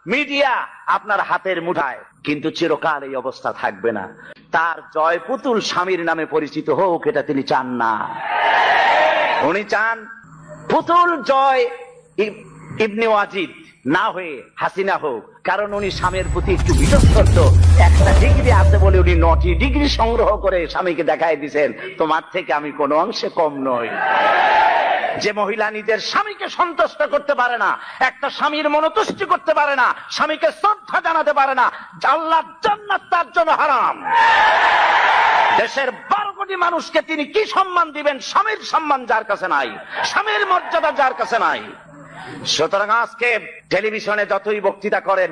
Media আপনার হাতের মুঠায়, কিন্তু চিরকাল এই অবস্থা থাকবে না। তার জয় পুতুল স্বামীর নামে পরিচিত হোক, এটা তিনি চান না। উনি চান পুতুল জয় ইবনে ওয়াজিদ না হয়ে হাসিনা হোক, কারণ উনি স্বামীর প্রতি একটু বিতস্ত। একটা ডিগ্রি আছে বলে উনি 9টি ডিগ্রি সংগ্রহ করে স্বামীকে দেখাই দিয়েছেন, তোমার থেকে আমি কোনো অংশে কম নই। যে মহিলা নিজের স্বামীকে সন্তুষ্ট করতে পারে না, একটা স্বামীর মনোতুষ্টি করতে পারে না, স্বামীকে শ্রদ্ধা জানাতে পারে না, আল্লাহর জান্নাত তার জন্য হারাম। দেশের 12 কোটি মানুষকে তিনি কি সম্মান দিবেন? স্বামীর সম্মান যার কাছে নাই, স্বামীর মর্যাদা যার কাছে নাই। সুতরাং আজকে টেলিভিশনে যতই বক্তৃতা করেন,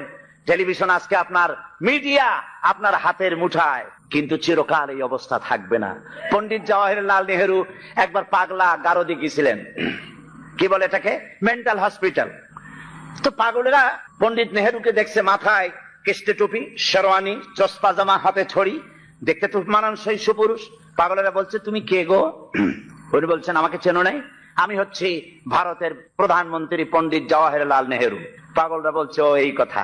টেলিভিশন আজকে আপনার মিডিয়া আপনার হাতের মুঠায়, কিন্তু চিরকাল এই অবস্থা থাকবে না। পণ্ডিত জওয়াহরলাল নেহেরু একবার পাগলা গারদে গিয়েছিলেন, কি বলে এটাকে, মেন্টাল হসপিটাল। তো পাগলেরা পণ্ডিত নেহেরুকে দেখছে মাথায় কেস্টে টুপি, শেরওয়ানি, চশমা জামা, হাতে ছড়ি, দেখতে তো মানানসই সুপুরুষ। পাগলেরা বলছে তুমি কে গো? উনি বলছেন আমাকে চেনো নাই, আমি হচ্ছি ভারতের প্রধানমন্ত্রী পণ্ডিত জওয়াহরলাল নেহেরু। পাগলরা বলছে ও এই কথা,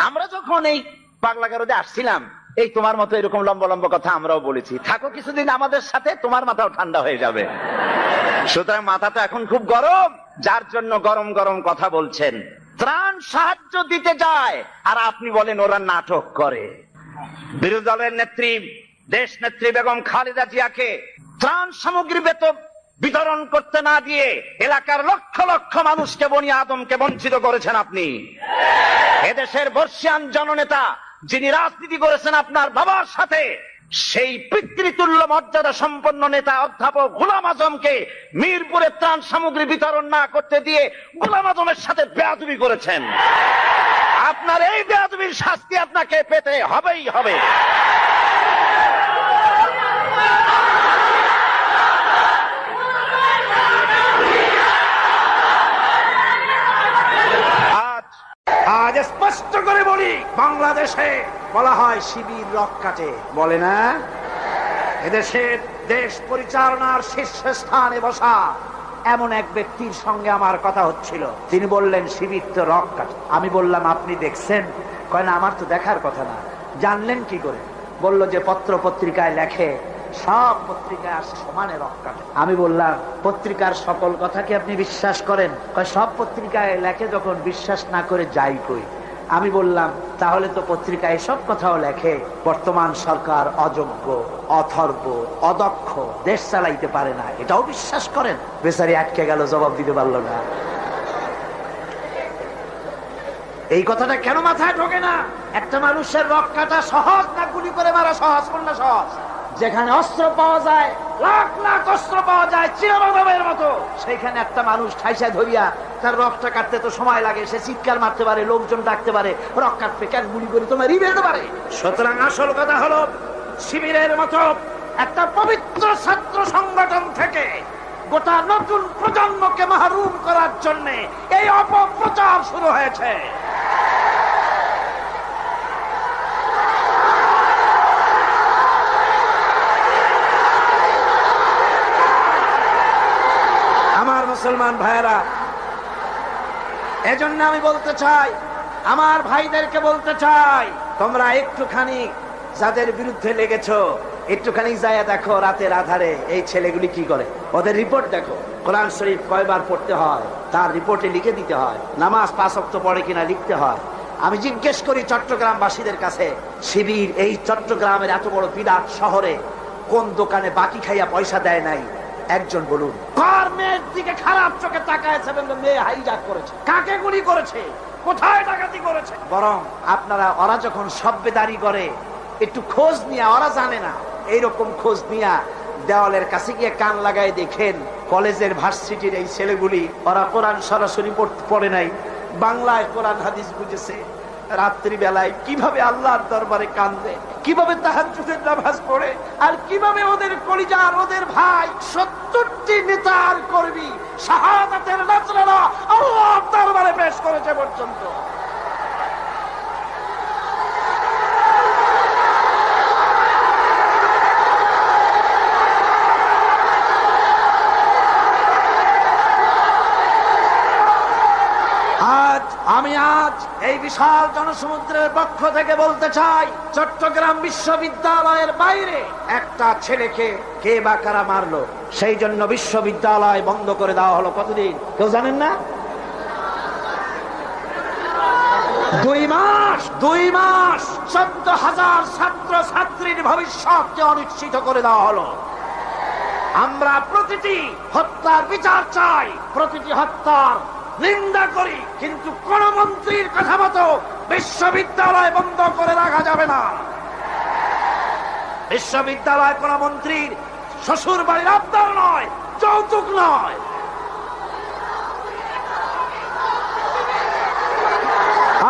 আমরা যখন এই পাগলা গারদে আসছিলাম এই তোমার মতো এরকম লম্বা লম্বা কথা আমরাও বলেছি, থাকো কিছুদিন আমাদের সাথে, তোমার মাথাও ঠান্ডা হয়ে যাবে। সুতরাং মাথা তো এখন খুব গরম, যার জন্য গরম গরম কথা বলছেন। ত্রাণ সাহায্য দিতে যায় আর আপনি বলেন ওরা নাটক করে। বিরোধী দলের নেত্রী, দেশ নেত্রী বেগম খালেদা জিয়াকে ত্রাণ সামগ্রী বিতরণ করতে না দিয়ে এলাকার লক্ষ লক্ষ মানুষকে, বনি আদমকে বঞ্চিত করেছেন আপনি। এদেশের বর্ষিয়ান জননেতা যিনি রাজনীতি করেছেন আপনার বাবার সাথে, সেই পিতৃতুল্য মর্যাদা সম্পন্ন নেতা অধ্যাপক গোলাম আজমকে মিরপুরে ত্রাণ সামগ্রী বিতরণ না করতে দিয়ে গোলাম আজমের সাথে বেয়াদবি করেছেন। আপনার এই বেয়াদবির শাস্তি আপনাকে পেতে হবেই হবে। আজ স্পষ্ট করে বলি, বাংলাদেশে বলা হয় শিবির রক কাটে, বলে না? এদেশের দেশ পরিচালনার শীর্ষস্থানে বসা এমন এক ব্যক্তির সঙ্গে আমার কথা হচ্ছিল, তিনি বললেন শিবির তো রক কাটে। আমি বললাম আপনি দেখছেন? কয় না, আমার তো দেখার কথা না। জানলেন কি করে? বলল যে পত্র পত্রিকায় লেখে, সব পত্রিকায় আসে সমানে রক কাটে। আমি বললাম পত্রিকার সকল কথা কি আপনি বিশ্বাস করেন? কয় সব পত্রিকায় লেখে, যখন বিশ্বাস না করে যাই কই। আমি বললাম তাহলে তো পত্রিকায় সব কথাও লেখে বর্তমান সরকার অযোগ্য, অথর্ব, অদক্ষ, দেশ চালাইতে পারে না, এটাও বিশ্বাস করেন? বেচারি আটকে গেল, জবাব দিতে পারলো না। এই কথাটা কেন মাথায় ঢোকে না? একটা মানুষের রক কাটা সহজ না গুলি করে মারা সহজ? কোনটা সহজ? যেখানে অস্ত্র পাওয়া যায়, লাখ লাখ অস্ত্র পাওয়া যায় চিরমানবের মতো, সেইখানে একটা মানুষ ঠাইসা ধরিয়া তার রক্তটা কাটতে তো সময় লাগে, সে চিৎকার মারতে পারে, লোকজন ডাকতে পারে, রক কাটবে কেন গুলি করে তোমার রিবেতে পারে। সুতরাং আসল কথা হলো, শিবিরের মতো একটা পবিত্র ছাত্র সংগঠন থেকে গোটা নতুন প্রজন্মকে মাহরুম করার জন্য এই অপপ্রচার শুরু হয়েছে। আমার মুসলমান ভাইয়েরা, এজন্য আমি বলতে চাই, আমার ভাইদেরকে বলতে চাই, তোমরা একটুখানি যাদের বিরুদ্ধে লেগেছ, একটুখানি যায় দেখো রাতের আধারে এই ছেলেগুলি কি করে, ওদের রিপোর্ট দেখো। কোরআন শরীফ কয়বার পড়তে হয় তার রিপোর্টে লিখে দিতে হয়, নামাজ 5 ওয়াক্ত পড়ে কিনা লিখতে হয়। আমি জিজ্ঞেস করি চট্টগ্রামবাসীদের কাছে, শিবির এই চট্টগ্রামের এত বড় বিরাট শহরে কোন দোকানে বাকি খাইয়া পয়সা দেয় নাই? একজন বলুন। কার মেয়ের দিকে খারাপ চোখে তাকায়ছে? মেয়ে হাইজাক করেছে, কাকে গুলি করেছে, কোথায় ডাকাতি করেছে? বরং আপনারা ওরা যখন সভ্যদারি করে একটু খোঁজ নিয়ে, ওরা জানে না, এইরকম খোঁজ নিয়ে দেওয়ালের কাছে গিয়ে কান লাগায় দেখেন কলেজের ভার্সিটির এই ছেলেগুলি, ওরা কোরআন সরাসরি পড়ে নাই, বাংলায় কোরআন হাদিস বুঝেছে, রাত্রি বেলায় কিভাবে আল্লাহর দরবারে কান্দে, কিভাবে তাহাজ্জুদের নামাজ পড়ে, আর কিভাবে ওদের কলিজার, ওদের ভাই 70টি নেতার কর্মী শাহাদাতের নাজরানা আল্লাহর দরবারে পেশ করেছে পর্যন্ত। আজ আমি আমি আজ এই বিশাল জনসমুদ্রের পক্ষ থেকে বলতে চাই, চট্টগ্রাম বিশ্ববিদ্যালয়ের বাইরে একটা ছেলেকে কে বা কারা মারলো, সেই জন্য বিশ্ববিদ্যালয় বন্ধ করে দেওয়া হলো। কতদিন কেউ জানেন না? 2 মাস। 14,000 ছাত্র ছাত্রীর ভবিষ্যৎকে অনিশ্চিত করে দেওয়া হলো। আমরা প্রতিটি হত্যার বিচার চাই, প্রতিটি হত্যার নিন্দা করি, কিন্তু কোন মন্ত্রীর কথা মতো বিশ্ববিদ্যালয় বন্ধ করে রাখা যাবে না। বিশ্ববিদ্যালয় কোন মন্ত্রীর শ্বশুর বাড়ির আবদার নয়, যৌতুক নয়।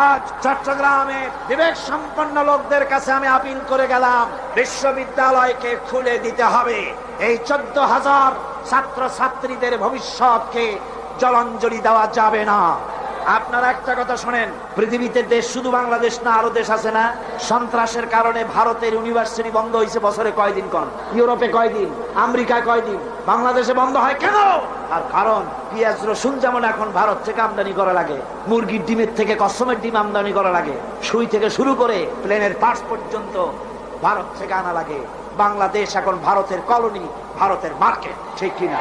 আজ চট্টগ্রামে বিবেক সম্পন্ন লোকদের কাছে আমি আপিল করে গেলাম, বিশ্ববিদ্যালয়কে খুলে দিতে হবে। এই 14,000 ছাত্র ছাত্রীদের ভবিষ্যৎকে জলাঞ্জলি দেওয়া যাবে না। আপনারা একটা কথা শোনেন, পৃথিবীতে দেশ শুধু বাংলাদেশ না, আরো দেশ আছে না? সন্ত্রাসের কারণে ভারতের ইউনিভার্সিটি বন্ধ হয়েছে বছরে কয়দিন? কোন ইউরোপে কয়দিন, আমেরিকায় কয়দিন, বাংলাদেশে বন্ধ হয় কেন? আর কারণ পেঁয়াজ রসুন যেমন এখন ভারত থেকে আমদানি করা লাগে, মুরগির ডিমের থেকে কসমের ডিম আমদানি করা লাগে, সুই থেকে শুরু করে প্লেনের পার্টস পর্যন্ত ভারত থেকে আনা লাগে। বাংলাদেশ এখন ভারতের কলোনি, ভারতের মার্কেট, ঠিক কিনা?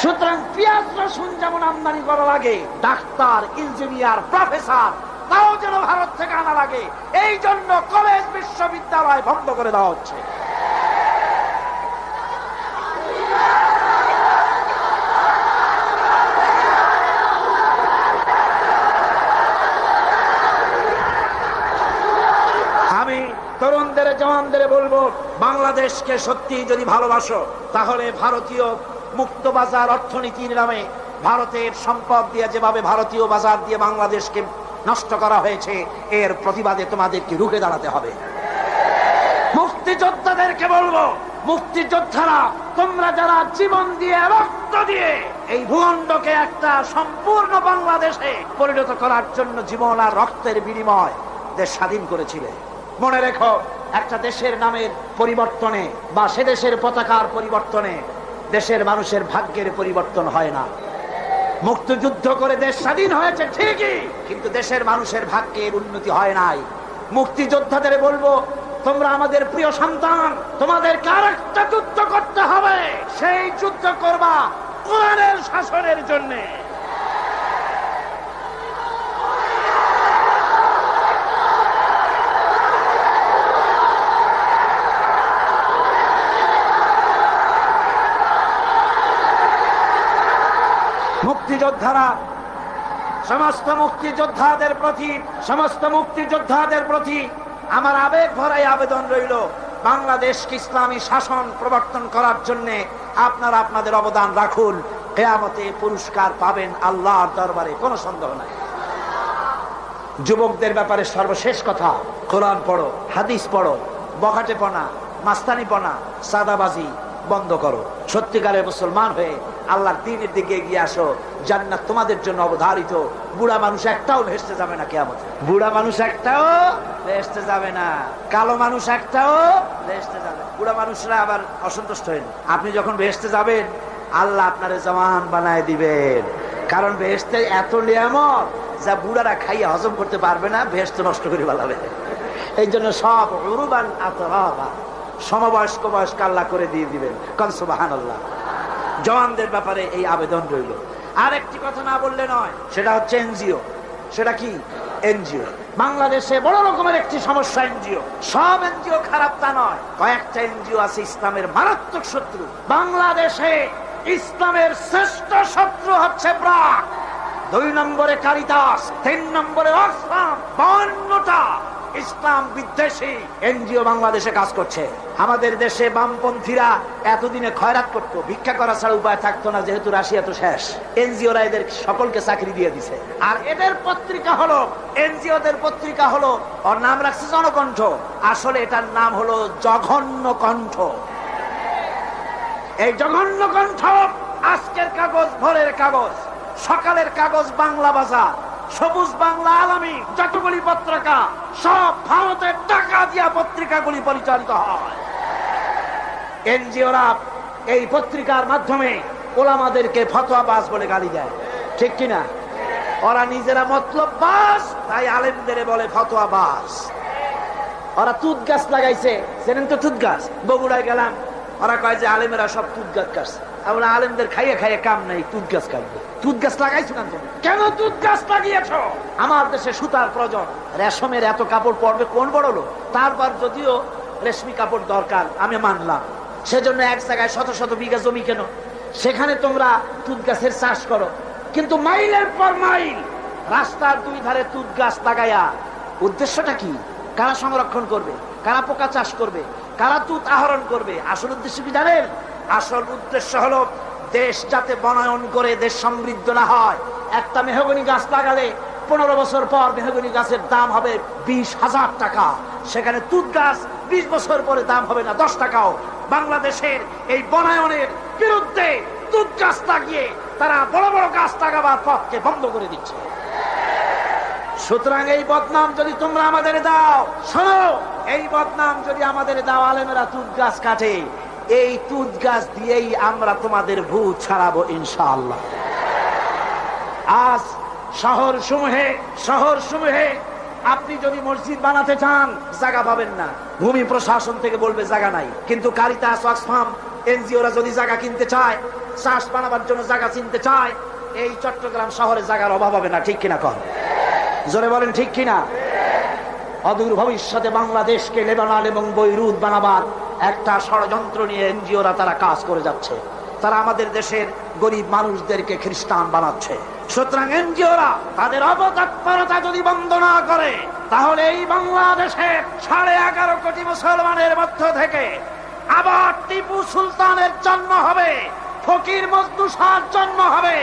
সুতরাং পেঁয়াজ রসুন যেমন আমদানি করা লাগে, ডাক্তার, ইঞ্জিনিয়ার, প্রফেসর তাও যেন ভারত থেকে আনা লাগে। এই জন্য কলেজ বিশ্ববিদ্যালয় বন্ধ করে দেওয়া হচ্ছে। আমি তরুণদের, জওয়ানদের বলবো, বাংলাদেশকে সত্যি যদি ভালোবাসো তাহলে ভারতীয় মুক্ত বাজার অর্থনীতির নামে ভারতের সম্পদ দিয়ে যেভাবে ভারতীয় বাজার দিয়ে বাংলাদেশকে নষ্ট করা হয়েছে, এর প্রতিবাদে তোমাদেরকে রুখে দাঁড়াতে হবে। মুক্তিযোদ্ধাদেরকে বলবো, মুক্তিযোদ্ধারা তোমরা যারা জীবন দিয়ে, রক্ত দিয়ে এই ভূখণ্ডকে একটা সম্পূর্ণ বাংলাদেশে পরিণত করার জন্য জীবন আর রক্তের বিনিময় দেশ স্বাধীন করেছিলে, মনে রেখো, একটা দেশের নামের পরিবর্তনে বা সে দেশের পতাকার পরিবর্তনে দেশের মানুষের ভাগ্যের পরিবর্তন হয় না। মুক্তিযুদ্ধ করে দেশ স্বাধীন হয়েছে ঠিকই, কিন্তু দেশের মানুষের ভাগ্যের উন্নতি হয় নাই। মুক্তিযোদ্ধাদের বলবো, তোমরা আমাদের প্রিয় সন্তান, তোমাদেরকে আরেকটা যুদ্ধ করতে হবে। সেই যুদ্ধ করবা কোরআনের শাসনের জন্য। মুক্তিযোদ্ধারা, সমস্ত মুক্তিযোদ্ধাদের প্রতি আমার আবেগ ভরাই আবেদন রইল, বাংলাদেশকে ইসলামী শাসন প্রবর্তন করার জন্য আপনারা আপনাদের অবদান রাখুন। কিয়ামতে পুরস্কার পাবেন আল্লাহর দরবারে, কোনো সন্দেহ নাই। যুবকদের ব্যাপারে সর্বশেষ কথা, কোরআন পড়ো, হাদিস পড়ো, বখাটেপনা, মাস্তানিপনা, সাদাবাজি বন্ধ করো। সত্যিকারের মুসলমান হয়ে আল্লাহর দ্বীনের দিকে এগিয়ে আসো। জান্নাত তোমাদের জন্য অবধারিত। বুড়া মানুষ একটাও ভেস্তে যাবে না কিয়ামতে। বুড়া মানুষ একটাও ভেস্তে যাবে না, কালো মানুষ একটাও ভেস্তে যাবে। বুড়া মানুষরা আবার অসন্তুষ্ট হন। আপনি যখন ভেস্তে যাবেন, আল্লাহ আপনারে জওয়ান বানায় দিবেন। কারণ ভেস্তে এত নিয়ামত যা বুড়ারা খাইয়া হজম করতে পারবে না, ভেস্ত নষ্ট করে ফেলাবে। এই জন্য সব উরুবান আতরাবা, সমবয়স্ক বয়স্ক আল্লাহ করে দিয়ে দিবেন। কারণ সুবহানাল্লাহ। জওয়ানদের ব্যাপারে এই আবেদন রইল। আর একটি কথা না বললে নয়, সেটা হচ্ছে এনজিও। সেটা কি? এনজিও। বাংলাদেশে বড় রকমের একটি সমস্যা এনজিও। সব এনজিও খারাপ তা নয়, কয়েকটা এনজিও আছে ইসলামের মারাত্মক শত্রু। বাংলাদেশে ইসলামের শ্রেষ্ঠ শত্রু হচ্ছে ব্রাক, 2 নম্বরে কারিতাস, 3 নম্বরে অক্সফাম। 52টা ইসলাম বিদ্বেষী এনজিও বাংলাদেশে কাজ করছে। আমাদের দেশে বামপন্থীরা এতদিনে খয়রাত করতো, ভিক্ষা করা ছাড়া উপায় থাকতো না, যেহেতু রাশিয়া তো শেষ। এনজিওরা এদের সকলকে চাকরি দিয়ে দিছে। আর এদের পত্রিকা হলো, এনজিওদের পত্রিকা হলো, ওর নাম রাখছে জনকণ্ঠ, আসলে এটার নাম হলো জঘন্য কণ্ঠ। এই জঘন্য কণ্ঠ আজকের কাগজ, ভোরের কাগজ, সকালের কাগজ, বাংলা বাজার, সবুজ বাংলা, আলামী, যতগুলি পত্রিকা সব ভারতের টাকা দিয়া পত্রিকাগুলি পরিচালিত হয়। এনজিওরা এই পত্রিকার মাধ্যমে ওলামাদেরকে ফতোয়াবাজ বলে গালি দেয়, ঠিক কিনা? ওরা নিজেরা মতলব বাস, তাই আলেমদের বলে ফতোয়া বাস। ওরা তুত গাছ লাগাইছে, জানেন তো তুত গাছ? বগুড়ায় গেলাম, ওরা কয় যে আলেমেরা সব তুত গাছ কাটছে। আমরা আলেমদের খাইয়ে খাইয়ে কাম নাই, তুত গাছ কাটবে। তুত গাছ লাগাইছো কেন তুমি? কেন তুত গাছ লাগিয়েছ? আমার দেশে সুতার প্রয়োজন, রেশমের এত কাপড় পড়বে কোন বড় লোক? তারপর যদিও রেশমি কাপড় দরকার আমি মানলাম, সেজন্য এক জায়গায় শত শত বিঘা জমি কেন, সেখানে তোমরা তুত গাছের চাষ করো। কিন্তু মাইলের পর মাইল রাস্তার দুই ধারে তুত গাছ লাগাইয়া উদ্দেশ্যটা কি? কারা সংরক্ষণ করবে? কারা পোকা চাষ করবে? কারা তুত আহরণ করবে? আসল উদ্দেশ্য কি জানেন? আসল উদ্দেশ্য হলো দেশ যাতে বনায়ন করে দেশ সমৃদ্ধ না হয়। একটা মেহগনি গাছ লাগালে 15 বছর পর মেহগনি গাছের দাম হবে 20,000 টাকা, সেখানে তুত গাছ 20 বছর পরে দাম হবে না 10 টাকাও। বাংলাদেশের এই বনায়নের বিরুদ্ধে তুত গাছ লাগিয়ে তারা বড় বড় গাছ লাগাবার পথকে বন্ধ করে দিচ্ছে। সুতরাং এই বদনাম যদি তোমরা আমাদের দাও, শোনো, এই বদনাম যদি আমাদের দাও, আলেমেরা তুত গাছ কাটে, এই তুত গাছ দিয়েই আমরা তোমাদের ভূত ছাড়াবো ইনশাআল্লাহ। আজ শহর সমূহে আপনি যদি মসজিদ বানাতে চান জায়গা পাবেন না, ভূমি প্রশাসন থেকে বলবে জায়গা নাই। কিন্তু কারিতাস, অক্সফাম, এনজিওরা যদি জায়গা কিনতে চায়, চাষ বানাবার জন্য জায়গা চিনতে চায়, এই চট্টগ্রাম শহরে জায়গার অভাব হবে না। ঠিক কিনা কর? জোরে বলেন ঠিক কিনা? অদূর ভবিষ্যতে বাংলাদেশকে লেবানন এবং বৈরুত বানাবার একটা ষড়যন্ত্র নিয়ে এনজিওরা তারা কাজ করে যাচ্ছে। তারা আমাদের দেশের গরিব মানুষদেরকে খ্রিস্টান বানাচ্ছে। সুতরাং এনজিওরা তাদের অপতৎপরতা যদি বন্ধ না করে, তাহলে এই বাংলাদেশে 11.5 কোটি মুসলমানের মধ্য থেকে আবার টিপু সুলতানের জন্ম হবে, ফকির মজনু শাহর জন্ম হবে।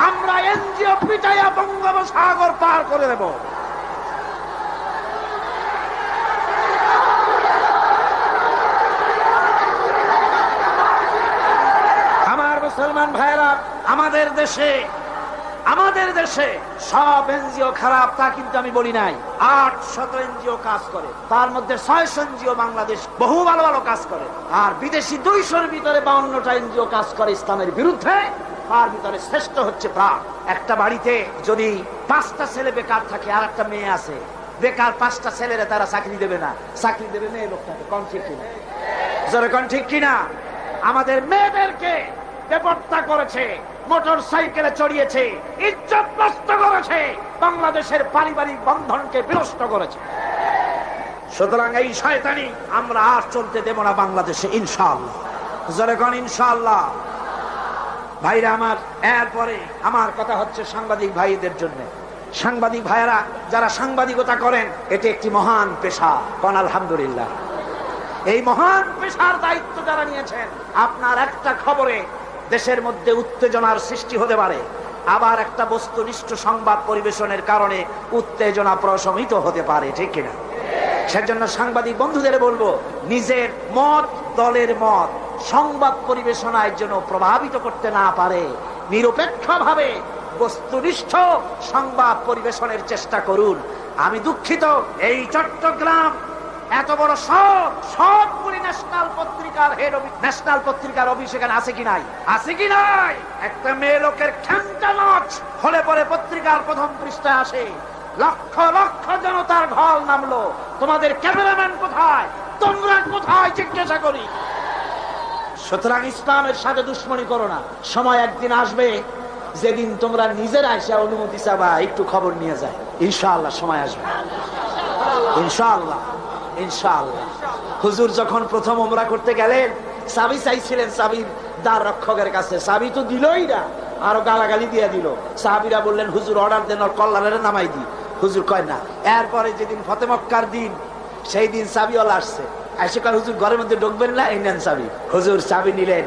আমরা এনজিও পিটাইয়া বঙ্গোপসাগর পার করে দেব। আমার মুসলমান ভাইরা, আমাদের দেশে সব এনজিও খারাপ তা কিন্তু আমি বলি নাই। 800 এনজিও কাজ করে, তার মধ্যে 600 এনজিও বাংলাদেশ বহু ভালো ভালো কাজ করে, আর বিদেশি 200-র ভিতরে 52টা এনজিও কাজ করে ইসলামের বিরুদ্ধে। তার ভিতরে শ্রেষ্ঠ হচ্ছে প্রাণ। একটা বাড়িতে যদি 5টা ছেলে বেকার থাকে আর একটা মেয়ে আছে, বেকার 5টা ছেলেরা তারা চাকরি দেবে না, চাকরি দেবে মেয়ে লোকটাকে। কোন ঠিক কিনা? জোরে কোন ঠিক কিনা? আমাদের মেয়েদেরকে বেপরোয়া করেছে, মোটর সাইকেলে চড়িয়েছে, ইজ্জত নষ্ট করেছে, বাংলাদেশের পারিবারিক বন্ধনকে বিনষ্ট করেছে। সুতরাং এই শয়তানি আমরা আর চলতে দেব না বাংলাদেশে ইনশাআল্লাহ। জোরে কোন ইনশাআল্লাহ। ভাইরা আমার, এরপরে আমার কথা হচ্ছে সাংবাদিক ভাইদের জন্য। সাংবাদিক ভাইরা যারা সাংবাদিকতা করেন, এটি একটি মহান পেশা। কোন আলহামদুলিল্লাহ। এই মহান পেশার দায়িত্ব যারা নিয়েছেন, আপনার একটা খবরে দেশের মধ্যে উত্তেজনার সৃষ্টি হতে পারে, আবার একটা বস্তুনিষ্ঠ সংবাদ পরিবেশনের কারণে উত্তেজনা প্রশমিত হতে পারে। ঠিক কিনা? সেজন্য সাংবাদিক বন্ধুদের বলবো, নিজের মত, দলের মত সংবাদ পরিবেশনার জন্য প্রভাবিত করতে না পারে, নিরপেক্ষভাবে বস্তুনিষ্ঠ সংবাদ পরিবেশনের চেষ্টা করুন। আমি দুঃখিত, এই চট্টগ্রাম এত বড় সবগুলি ন্যাশনাল পত্রিকার অফিস এখানে আছে কি নাই? আছে কি নাই? একটা মেয়ে লোকের খ্যাংটা নাচ হলে পরে পত্রিকার প্রথম পৃষ্ঠায় আসে, লক্ষ লক্ষ জনতার ঢল নামলো, তোমাদের ক্যামেরাম্যান কোথায়, তোমরা কোথায় জিজ্ঞাসা করি। সুতরাং ইসলামের সাথে দুশ্মনী করো না। সময় একদিন আসবে যেদিন তোমরা নিজেরা এসে অনুমতি চাবা একটু খবর নিয়ে যায়। ইনশাআল্লাহ সময় আসবে, ইনশাআল্লাহ ইনশাআল্লাহ। হুজুর যখন প্রথম ওমরা করতে গেলেন, চাবি চাইছিলেন চাবির দ্বার রক্ষকের কাছে, চাবি তো দিলই না, আরো গালাগালি দিয়ে দিল। সাহাবীরা বললেন, হুজুর অর্ডার দেন, ওর কল্লারে নামাই দি। হুজুর কয় না। এরপরে যেদিন ফতে মক্কার দিন, সেই দিন চাবিওয়ালা আসছে, এসে কয়, হুজুর ঘরের মধ্যে ঢুকবেন না, এই নেন চাবি। হুজুর চাবি নিলেন,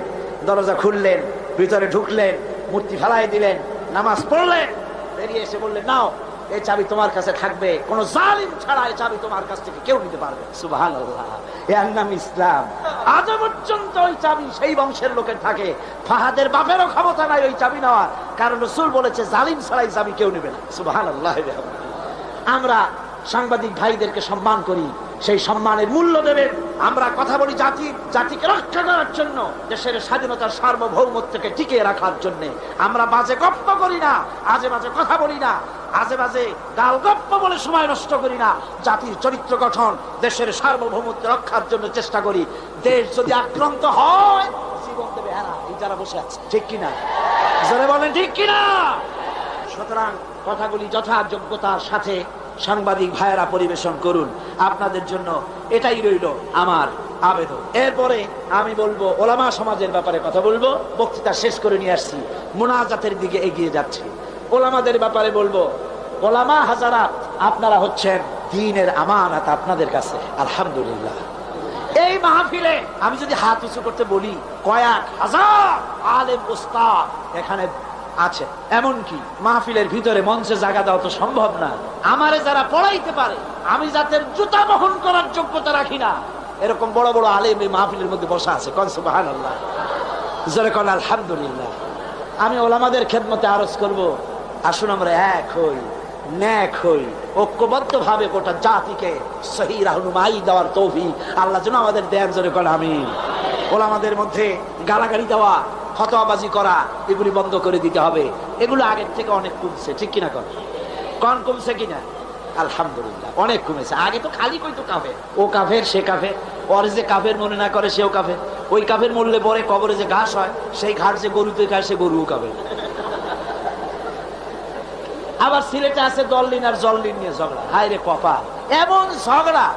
দরজা খুললেন, ভিতরে ঢুকলেন, মূর্তি ফেলাই দিলেন, নামাজ পড়লেন, বেরিয়ে এসে বললেন, নাও এই চাবি তোমার কাছে থাকবে, কোন জালিম ছাড়া এই চাবি তোমার কাছ থেকে কেউ নিতে পারবে। সুবহানাল্লাহ, এর নাম ইসলাম। আজ পর্যন্ত ওই চাবি সেই বংশের লোকের থাকে, ফাহাদের বাপেরও ক্ষমতা নাই ওই চাবি নেওয়ার, কারণ রাসূল বলেছে জালিম ছাড়া এই চাবি কেউ নেবে না। সুবহানাল্লাহ। আমরা সাংবাদিক ভাইদেরকে সম্মান করি, সেই সম্মানের মূল্য দেবেন। আমরা কথা বলি জাতিকে রক্ষা করার জন্য, দেশের স্বাধীনতার সার্বভৌমত্বকে টিকিয়ে রাখার জন্য। আমরা বাজে গপ্প করি না, আজে বাজে কথা বলি না, আজে বাজে গাল গপ্প বলে সময় নষ্ট করি না। জাতির চরিত্র গঠন, দেশের সার্বভৌমত্ব রক্ষার জন্য চেষ্টা করি। দেশ যদি আক্রান্ত হয় জীবন দেবে এরা, এই যারা বসে আছে, ঠিক কিনা? জোরে বলেন ঠিক কিনা? সুতরাং কথাগুলি যথাযোগ্যতার সাথে সাংবাদিক ভাইয়েরা পরিবেশন করুন। আপনাদের জন্য এটাই রইল আমার আবেদন। এরপরে আমি বলবো ওলামা সমাজের ব্যাপারে কথা বলবো। বক্তৃতা শেষ করে নিয়ে আসছি, মুনাজাতের দিকে এগিয়ে যাচ্ছি। ওলামাদের ব্যাপারে বলবো, ওলামা হাজারাত আপনারা হচ্ছেন দ্বীনের আমানত আপনাদের কাছে। আলহামদুলিল্লাহ, এই মাহফিলে আমি যদি হাত উঁচু করতে বলি, কয়েক হাজার আলেম উস্তাদ এখানে আছে। এমনকি মাহফিলের ভিতরে মঞ্চে জায়গা দেওয়া তো সম্ভব না। আমারে যারা পড়াইতে পারে, আমি যাদের জুতা বহন করার যোগ্যতা রাখি না, এরকম বড় বড় আলেম এই মাহফিলের মধ্যে বসা আছে। কোন সুবহানাল্লাহ, জোরে কোন আলহামদুলিল্লাহ। আমি ওলামাদের খেদমতে আরজ করব, আসুন আমরা এক হই, ন্যাক হই, ঐক্যবদ্ধ ভাবে গোটা জাতিকে সহি রাহনুমাই দেওয়ার তৌফিক আল্লাহ যেন আমাদের দেন। জোরে কোন আমিন। ওলামাদের মধ্যে গালাগালি দেওয়া, ফতোয়াবাজি করা, এগুলি বন্ধ করে দিতে হবে। এগুলো আগের থেকে অনেক কমছে, ঠিক কিনা? কন কমছে কিনা? আলহামদুলিল্লাহ, অনেক কমেছে। আগে তো খালি কইতো কাফের, ও কাফের, সে কাফের। ওর যে কাফের মনে না করে সেও কাফের। ওই কাফের মরলে পরে কবরে যে ঘাস হয়, সেই ঘাস যে গরুতে খায় সে গরুও কাফের। আবার সিলেটে আছে দললিন আর জল্লিন নিয়ে ঝগড়া। হায় রে কপাল, এমন ঝগড়া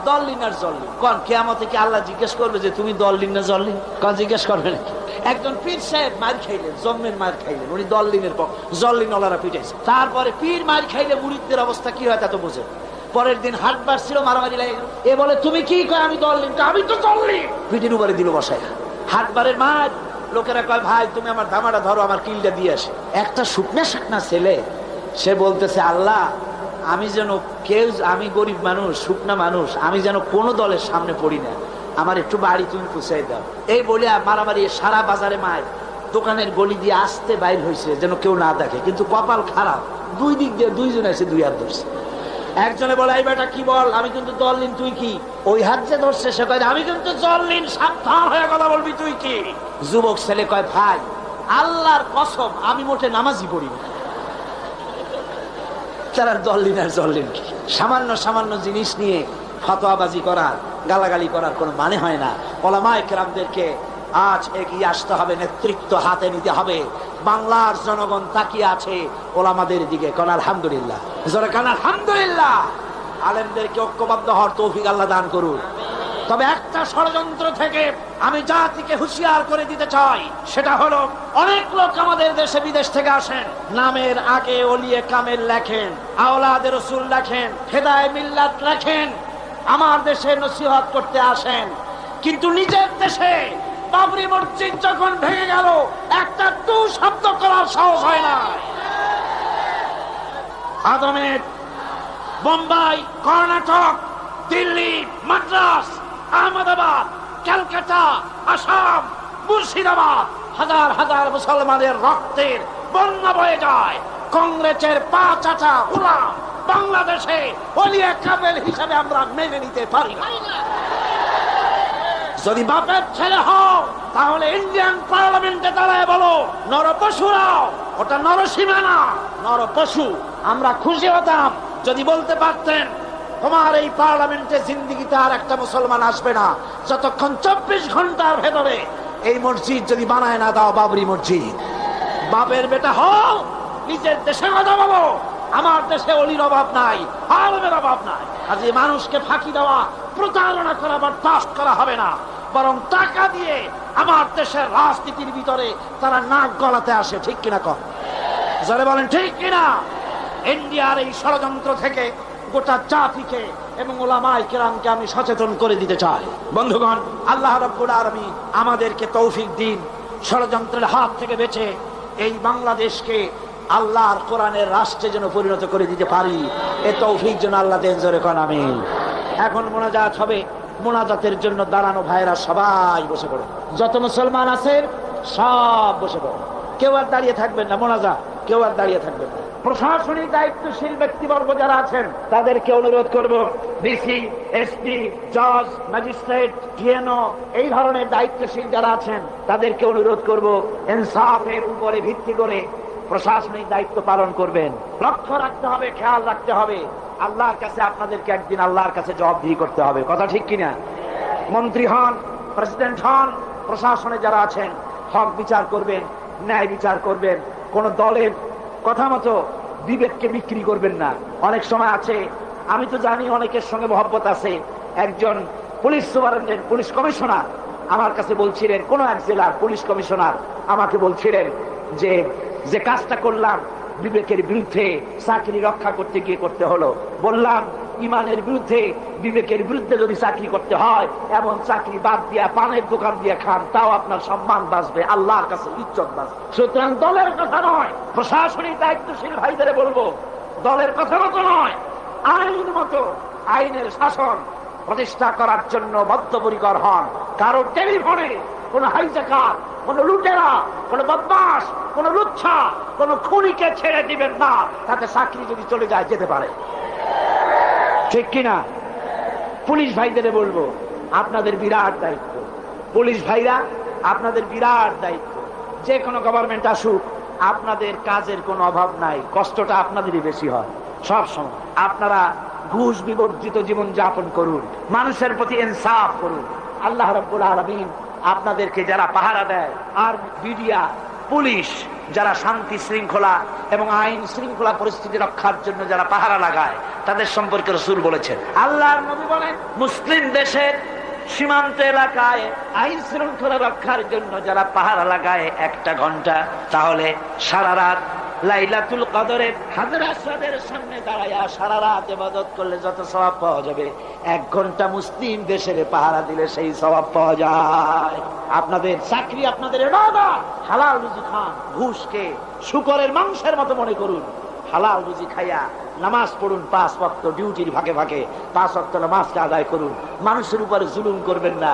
দললিন আর জল্লিন। কোন কিয়ামতে কি আল্লাহ জিজ্ঞেস করবে যে তুমি দললিন না জল্লিন? কোন জিজ্ঞেস করবে নাকি? একজন পীর সাহেব মার খাইলেন, জম্মের মার খাইলেন, উনি দললিনের পর, জল্লিন ওলারা পিটাইছে। তারপরে পীর মার খাইলে মুরিদদের অবস্থা কি হয় তা তো বোঝে। পরের দিন হাটবার ছিল, মারামারি লাগে। এ বলে তুমি কি কয়? আমি দললিন। আমি তো জল্লিন। পিঠের উপরে দিল বসায়। হাটবারের মার লোকেরা কয় ভাই তুমি আমার ধামাটা ধরো, আমার কিলটা দিয়ে আসে। একটা শুকনা শাকনা ছেলে, সে বলতেছে আল্লাহ আমি যেন আমি গরিব মানুষ, শুকনা মানুষ, আমি যেন কোনো দলের সামনে পড়ি না, আমার একটু বাড়ি তুমি পুষাই দাও। এই বলে মারামারি সারা বাজারে মায়, দোকানের গলি দিয়ে আসতে বাইর হয়েছে যেন কেউ না দেখে। কিন্তু কপাল খারাপ, দুই দিক দিয়ে দুইজন আছে, দুই হাত ধরছে। একজনে বলে এই বেটা কি বল, আমি কিন্তু দললিন, তুই কি? ওই হাত যে ধরছে সে কয় আমি কিন্তু দললিন, সাবধান হয়ে কথা বলবি, তুই কি? যুবক ছেলে কয় ভাই আল্লাহর কসম আমি মোটে নামাজই পড়ি না। তারা দললিন আর জল্লিন কি? সামান্য সামান্য জিনিস নিয়ে ফতোয়াবাজি করার, গালাগালি করার কোনো মানে হয় না। ওলামায়ে কেরামদেরকে আজ এগিয়ে আসতে হবে, নেতৃত্ব হাতে নিতে হবে। বাংলার জনগণ তাকিয়ে আছে ওলামাদের দিকে। কোন আলহামদুলিল্লাহ, জোরে কোন আলহামদুলিল্লাহ। আলেমদেরকে ঐক্যবদ্ধ হওয়ার তৌফিক আল্লাহ দান করুন। তবে একটা ষড়যন্ত্র থেকে আমি জাতিকে হুঁশিয়ার করে দিতে চাই, সেটা হলো অনেক লোক আমাদের দেশে বিদেশ থেকে আসেন, নামের আগে ওলিয়ে কামেল লেখেন, আওলাদে রাসূল লেখেন, হেদায়ে মিল্লাত লেখেন, আমার দেশে নসিহত করতে আসেন। কিন্তু নিজের দেশে বাবরি মসজিদ যখন ভেঙে গেল, একটা টু শব্দ করার সাহস হয় না। আদমের বোম্বাই, কর্ণাটক, দিল্লি, মাদ্রাস, আহমেদাবাদ, ক্যালকাটা, আসাম, মুর্শিদাবাদ, হাজার হাজার মুসলমানের রক্তের বন্যা বয়ে যায়। কংগ্রেসের 5 আটা গোলাম বাংলাদেশে ওলিয়ে কামেল হিসাবে আমরা মেনে নিতে পারি না। যদি বাপের ছেলে হও তাহলে ইন্ডিয়ান পার্লামেন্টে দাঁড়ায় বলো নরপশুরাও, ওটা নরসীমা না, নরপশু। আমরা খুশি হতাম যদি বলতে পারতেন তোমার এই পার্লামেন্টে জিন্দিগিতে আর একটা মুসলমান আসবে না যতক্ষণ 24 ঘন্টার ভেতরে এই মসজিদ যদি বানায় না দাও বাবরি মসজিদ। বাপের বেটা হও, নিজের দেশে কথা বলো, আমার দেশে অলির অভাব নাই, আলমের অভাব নাই। আজ এই মানুষকে ফাঁকি দেওয়া, প্রতারণা করা বরদাস্ত করা হবে না। বরং টাকা দিয়ে আমার দেশের রাজনীতির ভিতরে তারা নাক গলাতে আসে, ঠিক কিনা? কর যারা বলেন ঠিক কিনা? ইন্ডিয়ার এই ষড়যন্ত্র থেকে গোটা জাতিকে এবং উলামায়ে কেরামকে আমি সচেতন করে দিতে চাই। বন্ধুগণ, আল্লাহ রাব্বুল আলামিন আমাদেরকে তৌফিক দিন, ষড়যন্ত্রের হাত থেকে বেঁচে এই বাংলাদেশকে আল্লাহর কোরআনের রাষ্ট্রে যেন পরিণত করে দিতে পারি। এ তৌফিক যেন আল্লাহ দেন, জোরে কোন আমিন। এখন মোনাজাত হবে, মোনাজাতের জন্য দাঁড়ানো ভাইরা সবাই বসে পড়ো। যত মুসলমান আছেন সব বসে পড়ো, কেউ আর দাঁড়িয়ে থাকবেন না। মোনাজাত কেউ আর দাঁড়িয়ে থাকবেন না। প্রশাসনিক দায়িত্বশীল ব্যক্তিবর্গ যারা আছেন তাদেরকে অনুরোধ করব, ডিসি, এসপি, জজ, ম্যাজিস্ট্রেট, ডিএনও, এই ধরনের দায়িত্বশীল যারা আছেন তাদেরকে অনুরোধ করব, ইনসাফের উপরে ভিত্তি করে প্রশাসনিক দায়িত্ব পালন করবেন। লক্ষ্য রাখতে হবে, খেয়াল রাখতে হবে, আল্লাহর কাছে আপনাদেরকে একদিন আল্লাহর কাছে জবাবদিহি করতে হবে। কথা ঠিক কিনা? মন্ত্রী হন, প্রেসিডেন্ট হন, প্রশাসনে যারা আছেন হক বিচার করবেন, ন্যায় বিচার করবেন। কোন দলের কথা মতো বিবেককে বিক্রি করবেন না। অনেক সময় আছে, আমি তো জানি অনেকের সঙ্গে মহব্বত আছে, একজন পুলিশ সুপারিনটেন্ডেন্ট, পুলিশ কমিশনার আমার কাছে বলছিলেন, কোন এক জেলার পুলিশ কমিশনার আমাকে বলছিলেন যে যে কাজটা করলাম বিবেকের বিরুদ্ধে চাকরি রক্ষা করতে গিয়ে করতে হলো। বললাম, ইমানের বিরুদ্ধে, বিবেকের বিরুদ্ধে যদি চাকরি করতে হয়, এমন চাকরি বাদ দিয়া পানের দোকান দিয়ে খান, তাও আপনার সম্মান বাঁচবে, আল্লাহর কাছে ইজ্জত বাঁচবে। সুতরাং দলের কথা নয়, প্রশাসনিক দায়িত্বশীল ভাইদের বলবো, দলের কথা মতো নয়, আইন মতো, আইনের শাসন প্রতিষ্ঠা করার জন্য বদ্ধপরিকর হন। কারো টেলিফোনে কোন হাইজাকার, কোন লুটেরা, কোন বদমাশ, কোন লুচ্ছা, কোন খুনিকে ছেড়ে দিবেন না। তাতে চাকরি যদি চলে যায় যেতে পারে, ঠিক কিনা? পুলিশ ভাইদের বলবো, আপনাদের বিরাট দায়িত্ব। পুলিশ ভাইরা, আপনাদের বিরাট দায়িত্ব। যে কোনো গভর্নমেন্ট আসুক, আপনাদের কাজের কোনো অভাব নাই, কষ্টটা আপনাদেরই বেশি হয় সব সময়। আপনারা ঘুষ বিবর্জিত জীবন যাপন করুন, মানুষের প্রতি ইনসাফ করুন। আল্লাহ রাব্বুল আলামিন আপনাদেরকে যারা পাহারা দেয়, আর মিডিয়া, পুলিশ যারা শান্তি শৃঙ্খলা এবং আইন শৃঙ্খলা পরিস্থিতি রক্ষার জন্য যারা পাহারা লাগায়, তাদের সম্পর্কে রাসূল বলেছেন, আল্লাহর নবী বলেন, মুসলিম দেশের সীমান্ত এলাকায় আইন শৃঙ্খলা রক্ষার জন্য যারা পাহারা লাগায় 1টা ঘন্টা, তাহলে সারা রাত লাইলাতুল কদরে হাজর আসওয়াদের সামনে দাঁড়ায়া সারা রাত ইবাদত করলে যত সওয়াব পাওয়া যাবে, 1 ঘন্টা মুসলিম দেশের পাহারা দিলে সেই সওয়াব পাওয়া যায়। আপনাদের চাকরি, আপনাদের ইবাদত, হালাল রুজি খান, ঘুষকে শুকরের মাংসের মতো মনে করুন। হালাল রুজি খাইয়া নামাজ পড়ুন, 5 ওয়াক্ত ডিউটির ফাঁকে ফাঁকে 5 ওয়াক্ত নামাজকে আদায় করুন। মানুষের উপরে জুলুম করবেন না।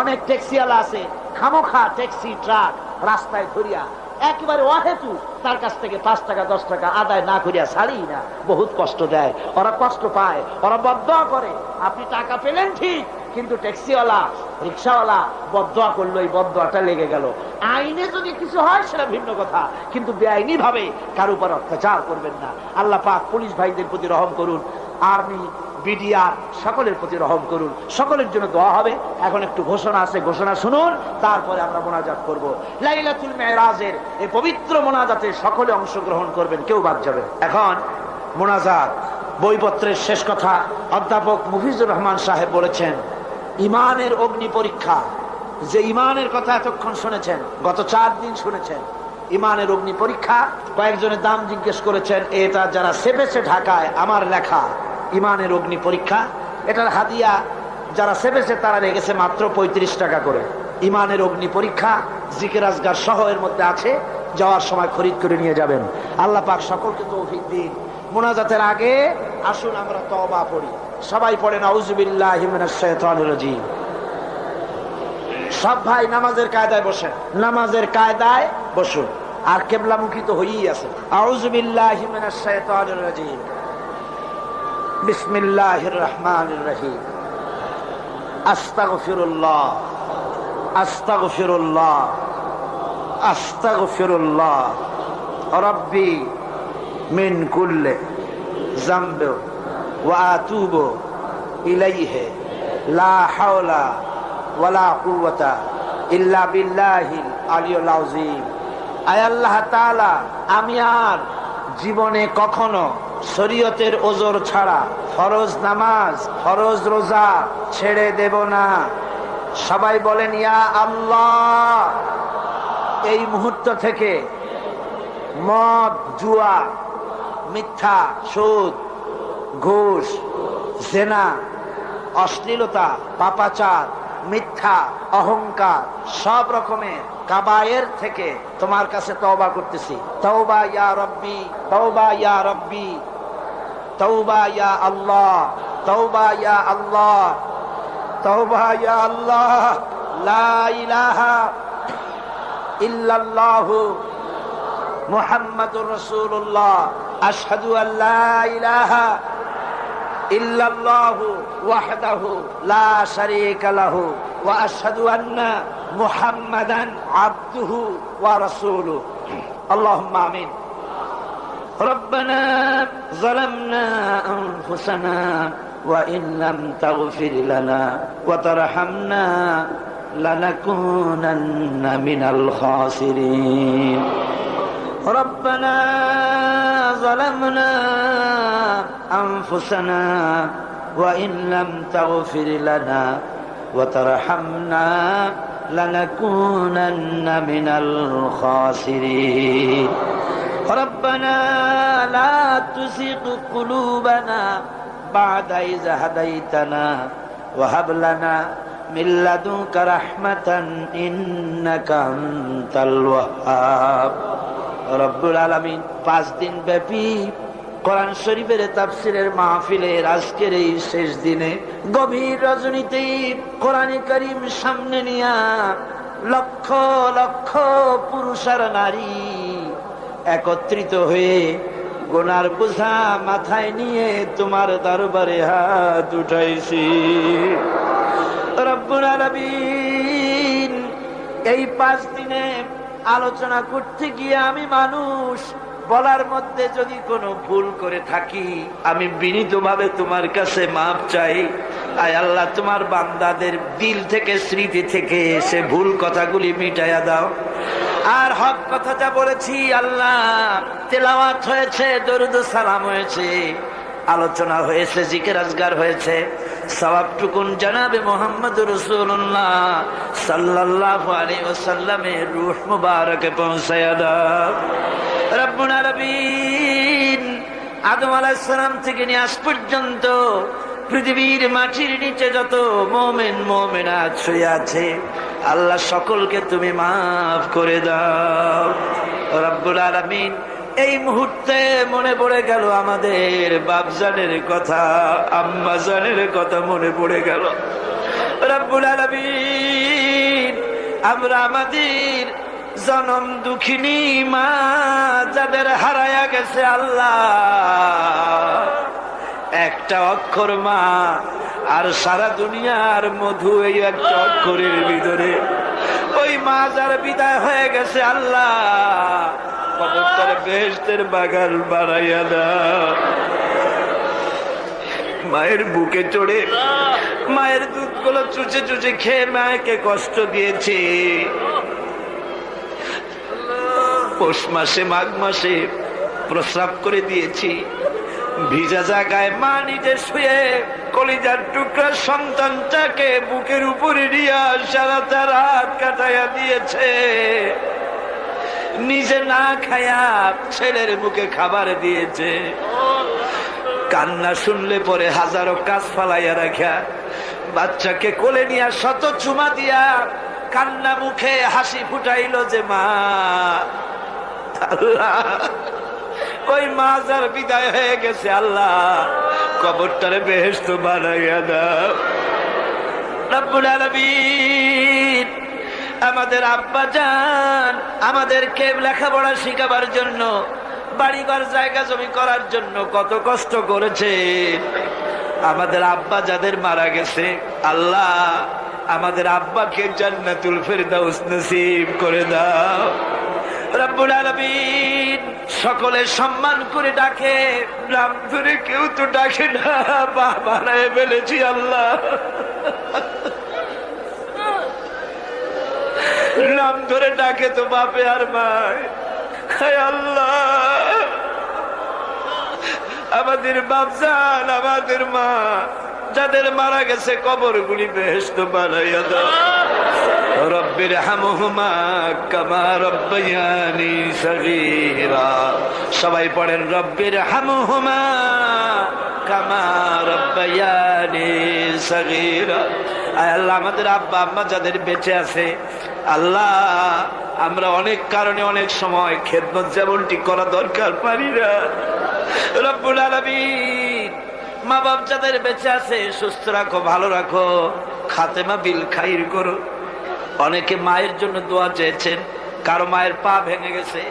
অনেক ট্যাক্সিওয়ালা আছে, খামোখা ট্যাক্সি ট্রাক রাস্তায় ধরিয়া একেবারে অহেতু তার কাছ থেকে 5 টাকা 10 টাকা আদায় না করিয়া ছাড়ি না, বহুত কষ্ট দেয়, ওরা কষ্ট পায়, ওরা বদদোয়া করে। আপনি টাকা পেলেন ঠিক, কিন্তু ট্যাক্সিওয়ালা, রিক্সাওয়ালা বদদোয়া করলো, এই বদদোয়াটা লেগে গেল। আইনে যদি কিছু হয় সেটা ভিন্ন কথা, কিন্তু বেআইনি ভাবে কার উপর অত্যাচার করবেন না। আল্লাহ পাক পুলিশ ভাইদের প্রতি রহম করুন, আর্মি, বিডিআর সকলের প্রতি রহম করুন। সকলের জন্য দোয়া হবে। এখন একটু ঘোষণা আছে, ঘোষণা শুনুন, তারপরে আমরা মোনাজাত করব। লাইলাতুল মেরাজের এই পবিত্র মোনাজাতে সকলে অংশগ্রহণ করবেন, কেউ বাদ যাবে। এখন মোনাজাত, বইপত্রের শেষ কথা অধ্যাপক মুফিজুর রহমান সাহেব বলেছেন, ইমানের অগ্নি পরীক্ষা। যে ইমানের কথা এতক্ষণ শুনেছেন, গত 4 দিন শুনেছেন, ইমানের অগ্নি পরীক্ষা। কয়েকজনের দাম জিজ্ঞেস করেছেন, এটা যারা সেপেছে ঢাকায়, আমার লেখা ইমানের অগ্নি পরীক্ষা, এটার হাদিয়া যারা সেপেছে তারা রেখেছে মাত্র 35 টাকা করে। ইমানের অগ্নি পরীক্ষা জিকির আজগার সহ এর মধ্যে আছে, যাওয়ার সময় খরিদ করে নিয়ে যাবেন। আল্লাহ পাক সকলকে তৌফিক দিন। মোনাজাতের আগে আসুন আমরা তওবা পড়ি। সবাই পড়েন আউযুবিল্লাহি মিনাশ শাইতানির রাজীম। সব ভাই নামাজের কায়দায় বসেন, নামাজের কায়দায় বসুন, আর কিবলামুখী তো হয়েই আছে। আউযুবিল্লাহি মিনাশ শাইতানির রাজীম। বিসমিল্লাহির রহমানির রহিম। আস্তাগফিরুল্লাহ, আস্তাগফিরুল্লাহ, আস্তাগফিরুল্লাহ রাব্বি মিন কুল্লি যামবি ওয়া আতুবু ইলাইহি লা হাওলা ওয়ালা কুওয়াতা ইল্লা বিল্লাহিল আলিয়্যিল আযীম। আয় আল্লাহ তাআলা, আমি আর জীবনে কখনো শরীয়তের ওজর ছাড়া ফরজ নামাজ, ফরজ রোজা ছেড়ে দেব না। সবাই বলেন ইয়া আল্লাহ। এই মুহূর্ত থেকে মদ, জুয়া, মিথ্যা, সুদ, ঘুষ, জেনা, অশ্লীলতা, পাপাচার, মিথ্যা, অহংকার, সব রকমের কাবায়ের থেকে তোমার কাছে তওবা করতেছি। তওবা ইয়া রব্বি, তওবা ইয়া রব্বি, তওবা ইয়া আল্লাহ, তওবা ইয়া আল্লাহ, তওবা ইয়া আল্লাহ। লা ইলাহা ইল্লাল্লাহু মুহাম্মাদুর রাসূলুল্লাহ আশহাদু আল্লা ইলাহা ইল্লাল্লাহু ওয়াহদাহু লা শারীকা লাহু ওয়া আশহাদু আন্না মুহাম্মাদান আবদুহু ওয়া রাসূলুহু। আল্লাহুম্মা আমিন। ربنا ظلمنا أنفسنا وإن لم تغفر لنا وترحمنا لنكونن من الخاسرين ربنا ظلمنا أنفسنا وإن لم تغفر لنا وترحمنا لنكونن من الخاسرين ربنا لا تزغ قلوبنا بعد إذ هديتنا وهب لنا من لدنك رحمة إنك أنت الوهاب রব্বুল আলামিন 5 দিন ব্যাপী কোরআন শরীফের তাফসীরের মাহফিলের আজকের এই শেষ দিনে গভীর রজনীতে কোরআনে কারীম সামনে নিয়া লক্ষ লক্ষ পুরুষ আর নারী একত্রিত হয়ে গুনার বোঝা মাথায় নিয়ে তোমার দরবারে হাত উঠাইছি। রব্বুল আলামিন এই 5 দিনে আলোচনা করতে গিয়ে আমি মানুষ বলার মধ্যে যদি কোনো ভুল করে থাকি আমি বিনীতভাবে তোমার কাছে মাপ চাই। আয় আল্লাহ, তোমার বান্দাদের দিল থেকে স্মৃতি থেকে সে ভুল কথাগুলি মিটাইয়া দাও। আর হক কথা যা বলেছি আল্লাহ, তেলাওয়াত হয়েছে, দরুদ ও সালাম হয়েছে, আলোচনা হয়েছে, জিকির আজগার হয়েছে, সওয়াবটুকুন জনাবে মুহাম্মদুর রাসূলুল্লাহ সাল্লাল্লাহু আলাইহি ওয়াসাল্লামের রূহ মুবারকে পৌঁছায়া দাও। রব্বুল আলামিন আদম আলাইহিস সালাম থেকে নিয়ে আজ পর্যন্ত পৃথিবীর মাটির নিচে যত মুমিন মুমিনাত শুয়ে আছে আল্লাহ সকলকে তুমি মাফ করে দাও। রব্বুল আলামিন এই মুহূর্তে মনে পড়ে গেল আমাদের বাপজানের কথা, আম্মাজানের কথা মনে পড়ে গেল। রব্বুল আলামিন আমরা আমাদের জনম দুঃখিনী মা যাদের হারায়া গেছে আল্লাহ, একটা অক্ষর মা আর সারা দুনিয়ার মধু এই একটা অক্ষরের ভিতরে, ওই মা যার বিদায় হয়ে গেছে আল্লাহ কবরটারে বেহেশতের বাগান বানাইয়া দাও। মায়ের বুকে চড়ে মায়ের দুধগুলো চুচে চুচে খেয়ে মাকে কষ্ট দিয়েছে। পৌষ মাসে মাঘ মাসে প্রস্রাব করে দিয়েছি, ভিজা জায়গায় মা নিজে শুয়ে কলিজার টুকরা সন্তানটাকে বুকের উপরে নিয়ে সারাটা রাত কাটাইয়া দিয়েছে। নিজে না খায়া ছেলের মুখে খাবার দিয়েছে। কান্না শুনলে পরে হাজারো কাজ ফালাইয়া রাখা, বাচ্চাকে কোলে নিয়ে শত চুমা দিয়া কান্না মুখে হাসি ফুটাইল যে মা, আল্লাহ ওই মা যার বিদায় হয়ে গেছে আল্লাহ কবরটারে বেহেশত বানাইয়া দাও। রব্বুল আলামিন আমাদের আব্বা জান আমাদেরকে লেখাপড়া শিখাবার জন্য, বাড়িঘর জায়গা জমি করার জন্য কত কষ্ট করেছে। আমাদের আব্বা যাদের মারা গেছে আল্লাহ আমাদের আব্বাকে জান্নাতুল ফেরদাউস নসিব করে দাও। রব্বুল আলামিন সকলে সম্মান করে ডাকে, নাম ধরে কেউ তো ডাকে না, বাবারায় ফেলেছি আল্লাহ। নাম ধরে ডাকে তো বাপে আর মায়। আল্লাহ আমাদের বাপজান আমাদের মা যাদের মারা গেছে কবরগুলি বেহেশত বানাইয়া দাও। রব্বির হামহুমা কামা রব্বায়ানি সগীরা। সবাই পড়েন রব্বির হামহুমা কামা রব্বায়ানি সগীরা। আয় আল্লাহ আমাদের আব্বা আম্মা যাদের বেঁচে আছে আল্লাহ, আমরা অনেক কারণে অনেক সময় খেদমত যেমনটি করা দরকার পারি না। রব্বুল আলামিন মা বাপ যাদের বেঁচে আছে সুস্থ রাখো, ভালো রাখো, খাতেমা বিল খাইর করো। অনেকে মায়ের জন্য দোয়া চেয়েছেন, কারো মায়ের পা ভেঙে গেছে,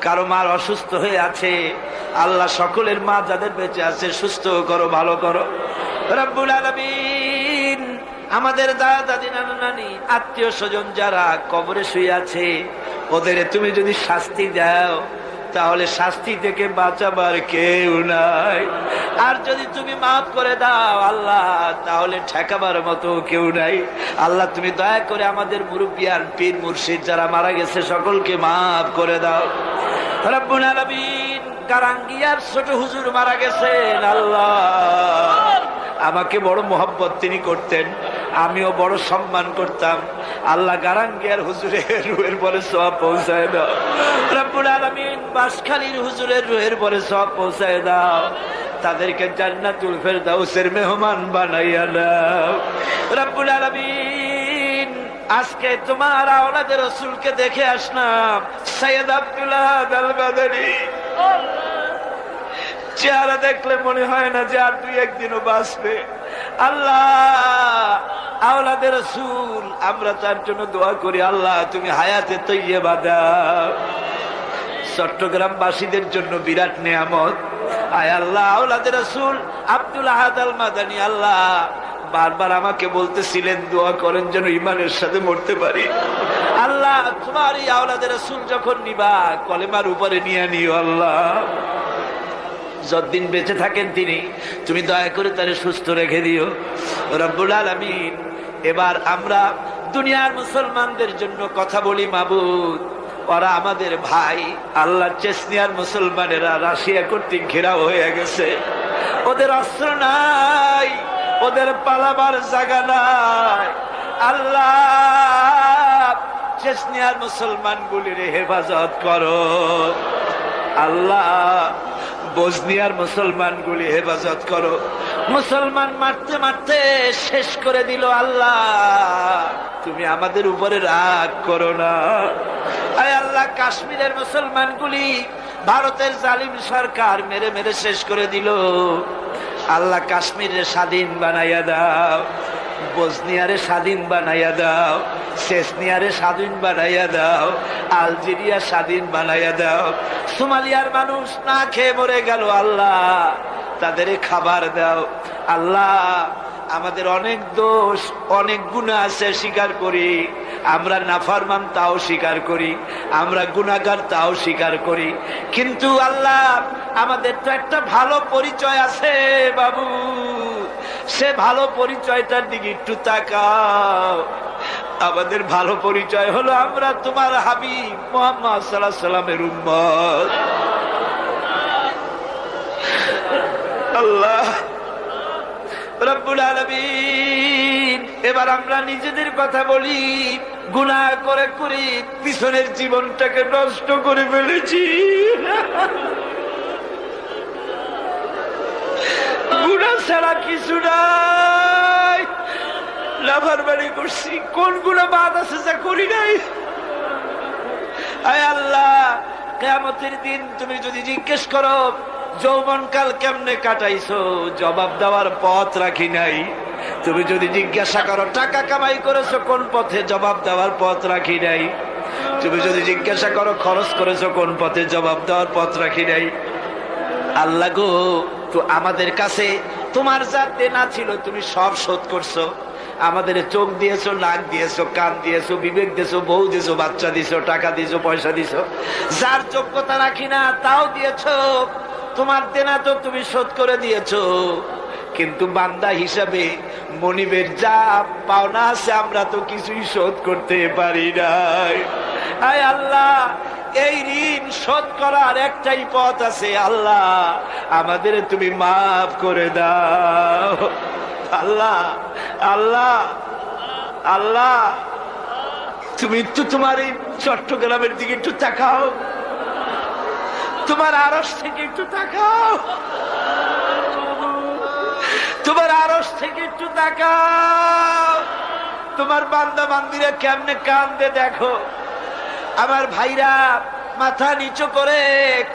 কারো মা অসুস্থ হয়ে আছে, আল্লাহ সকলের মা যাদের বেঁচে আছে সুস্থ করো, ভালো করো রব্বুল আলামিন। আমাদের দাদা দাদি নানা নানি আত্মীয় স্বজন যারা কবরে শুয়ে আছে, ওদের তুমি যদি শাস্তি দাও তাহলে শাস্তি থেকে বাঁচাবার কেউ নাই, আর যদি তুমি মাফ করে দাও আল্লাহ তাহলে ঠেকাবার মতো কেউ নাই। আল্লাহ তুমি দয়া করে আমাদের মুরব্বিয়ান পীর মুর্শিদ যারা মারা গেছে সকলকে মাফ করে দাও রব্বুল আলামিন। কারাঙ্গিয়ার ছোট হুজুর মারা গেছেন, আল্লাহ আমাকে বড় মোহাব্বত তিনি করতেন, আমিও বড় সম্মান করতাম। আল্লাহ গারাঙ্গিয়ার হুজুরের রুহের পরে সওয়াব পৌঁছায় দাও রব্বুল আলামিন। বাঁশখালীর হুজুরের রুহের পরে সওয়াব পৌঁছায় দাও, তাদেরকে জান্নাতুল ফেরদাউসের মেহমান বানাইয়া দাও রব্বুল আলামিন। আজকে তোমার আওলাদে রাসূলকে দেখে আসলাম, সৈয়দ আব্দুল্লাহ আল বাদানী, চেহারা দেখলে মনে হয় না যে আর দুই একদিনও বাঁচবে। আল্লাহ আওলাদে রাসূল, আমরা তার জন্য দোয়া করি, আল্লাহ তুমি হায়াতে তৈয়বা দাও। চট্টগ্রামবাসীদের জন্য বিরাট নিয়ামত, আয় আল্লাহ আওলাদে রাসূল আব্দুল আহাদ আল মাদানী, আল্লাহ বারবার আমাকে বলতেছিলেন দোয়া করেন যেন ইমানের সাথে মরতে পারি। আল্লাহ তোমার এই আওলাদে রাসূল যখন নিবা কলেমার উপরে নিয়ে নিও আল্লাহ। যতদিন বেঁচে থাকেন তিনি, তুমি দয়া করে তারে সুস্থ রেখে দিও রব্বুল আলামিন। এবার আমরা দুনিয়ার মুসলমানদের জন্য কথা বলি মাবুদ, ওরা আমাদের ভাই। আল্লাহ চেচনিয়ার মুসলমানেরা রাশিয়া কর্তৃক ঘেরাও হয়ে গেছে, ওদের অস্ত্র নাই, ওদের পালাবার জায়গা নাই। আল্লাহ চেচনিয়ার মুসলমানগুলির হেফাজত করো আল্লাহ, বসনিয়ার মুসলমানগুলি হেফাজত করো। মুসলমান মারতে মারতে শেষ করে দিল আল্লাহ, তুমি আমাদের উপরে রাগ করো না। আয় আল্লাহ কাশ্মীরের মুসলমানগুলি ভারতের জালিম সরকার মেরে মেরে শেষ করে দিল, আল্লাহ কাশ্মীরের স্বাধীন বানাইয়া দাও, বসনিয়ারে স্বাধীন বানাইয়া দাও, চেচনিয়ারে স্বাধীন বানাইয়া দাও, আলজেরিয়া স্বাধীন বানাইয়া দাও। সোমালিয়ার মানুষ না খেয়ে মরে গেল, আল্লাহ তাদের খাবার দাও। আল্লাহ আমাদের অনেক দোষ অনেক গুনাহ আছে, স্বীকার করি। আমরা নাফরমান তাও স্বীকার করি, আমরা গুনাহগার তাও স্বীকার করি, কিন্তু আল্লাহ আমাদের তো একটা ভালো পরিচয় আছে বাবু, সে ভালো পরিচয়টার দিকে একটু তাকাও। আমাদের ভালো পরিচয় হলো আমরা তোমার হাবিব মুহাম্মদ সাল্লাল্লাহু আলাইহি সাল্লামের উম্মত। আল্লাহ রব্বুল আলামিন, এবার আমরা নিজেদের কথা বলি। গুনাহ করে করে পিছনের জীবনটাকে নষ্ট করে ফেলেছি, গুনাহ ছাড়া কিছু নাই। নাফরমানি করছি, কোন গুনাহ বাদ আছে যা করি নাই? আয় আল্লাহ কিয়ামতের দিন তুমি যদি জিজ্ঞেস করো যৌবনকাল কেমনে কাটাইছো, জবাব দেওয়ার পথ রাখি নাই। তুমি যদি জিজ্ঞাসা করো টাকা কামাই করেছো কোন পথে, জবাব দেওয়ার পথ রাখি নাই। তুমি যদি জিজ্ঞাসা করো খরচ করেছো কোন পথে, জবাব দেওয়ার পথ রাখি নাই। আল্লাহ গো, তো আমাদের কাছে তোমার যা দেনা ছিল তুমি সব শোধ করছো। আমাদের চোখ দিয়েছো, নাক দিয়েছো, কান দিয়েছো, বিবেক দিয়েছো, বউ দিয়েছো, বাচ্চা দিয়েছো, টাকা দিয়েছো, পয়সা দিয়েছো, যার যোগ্যতা রাখি না তাও দিয়েছো। তোমার দেনা তো তুমি শোধ করে দিয়েছো, কিন্তু বান্দা হিসাবে মনিবের যা পাওনা আছে আমরা তো কিছুই শোধ করতে পারি নাই। আয় আল্লাহ, এই ঋণ শোধ করার একটাই পথ আছে, আল্লাহ আমাদের তুমি মাফ করে দাও। আল্লাহ আল্লাহ আল্লাহ, তুমি একটু তোমার এই চট্টগ্রামের দিকে একটু তাকাও, তোমার আরশ থেকে একটু তাকাও, তোমার আরশ থেকে একটু তাকাও। তোমার বান্দা বান্দিরা কেমনে কান্দে দেখো। আমার ভাইরা মাথা নিচু করে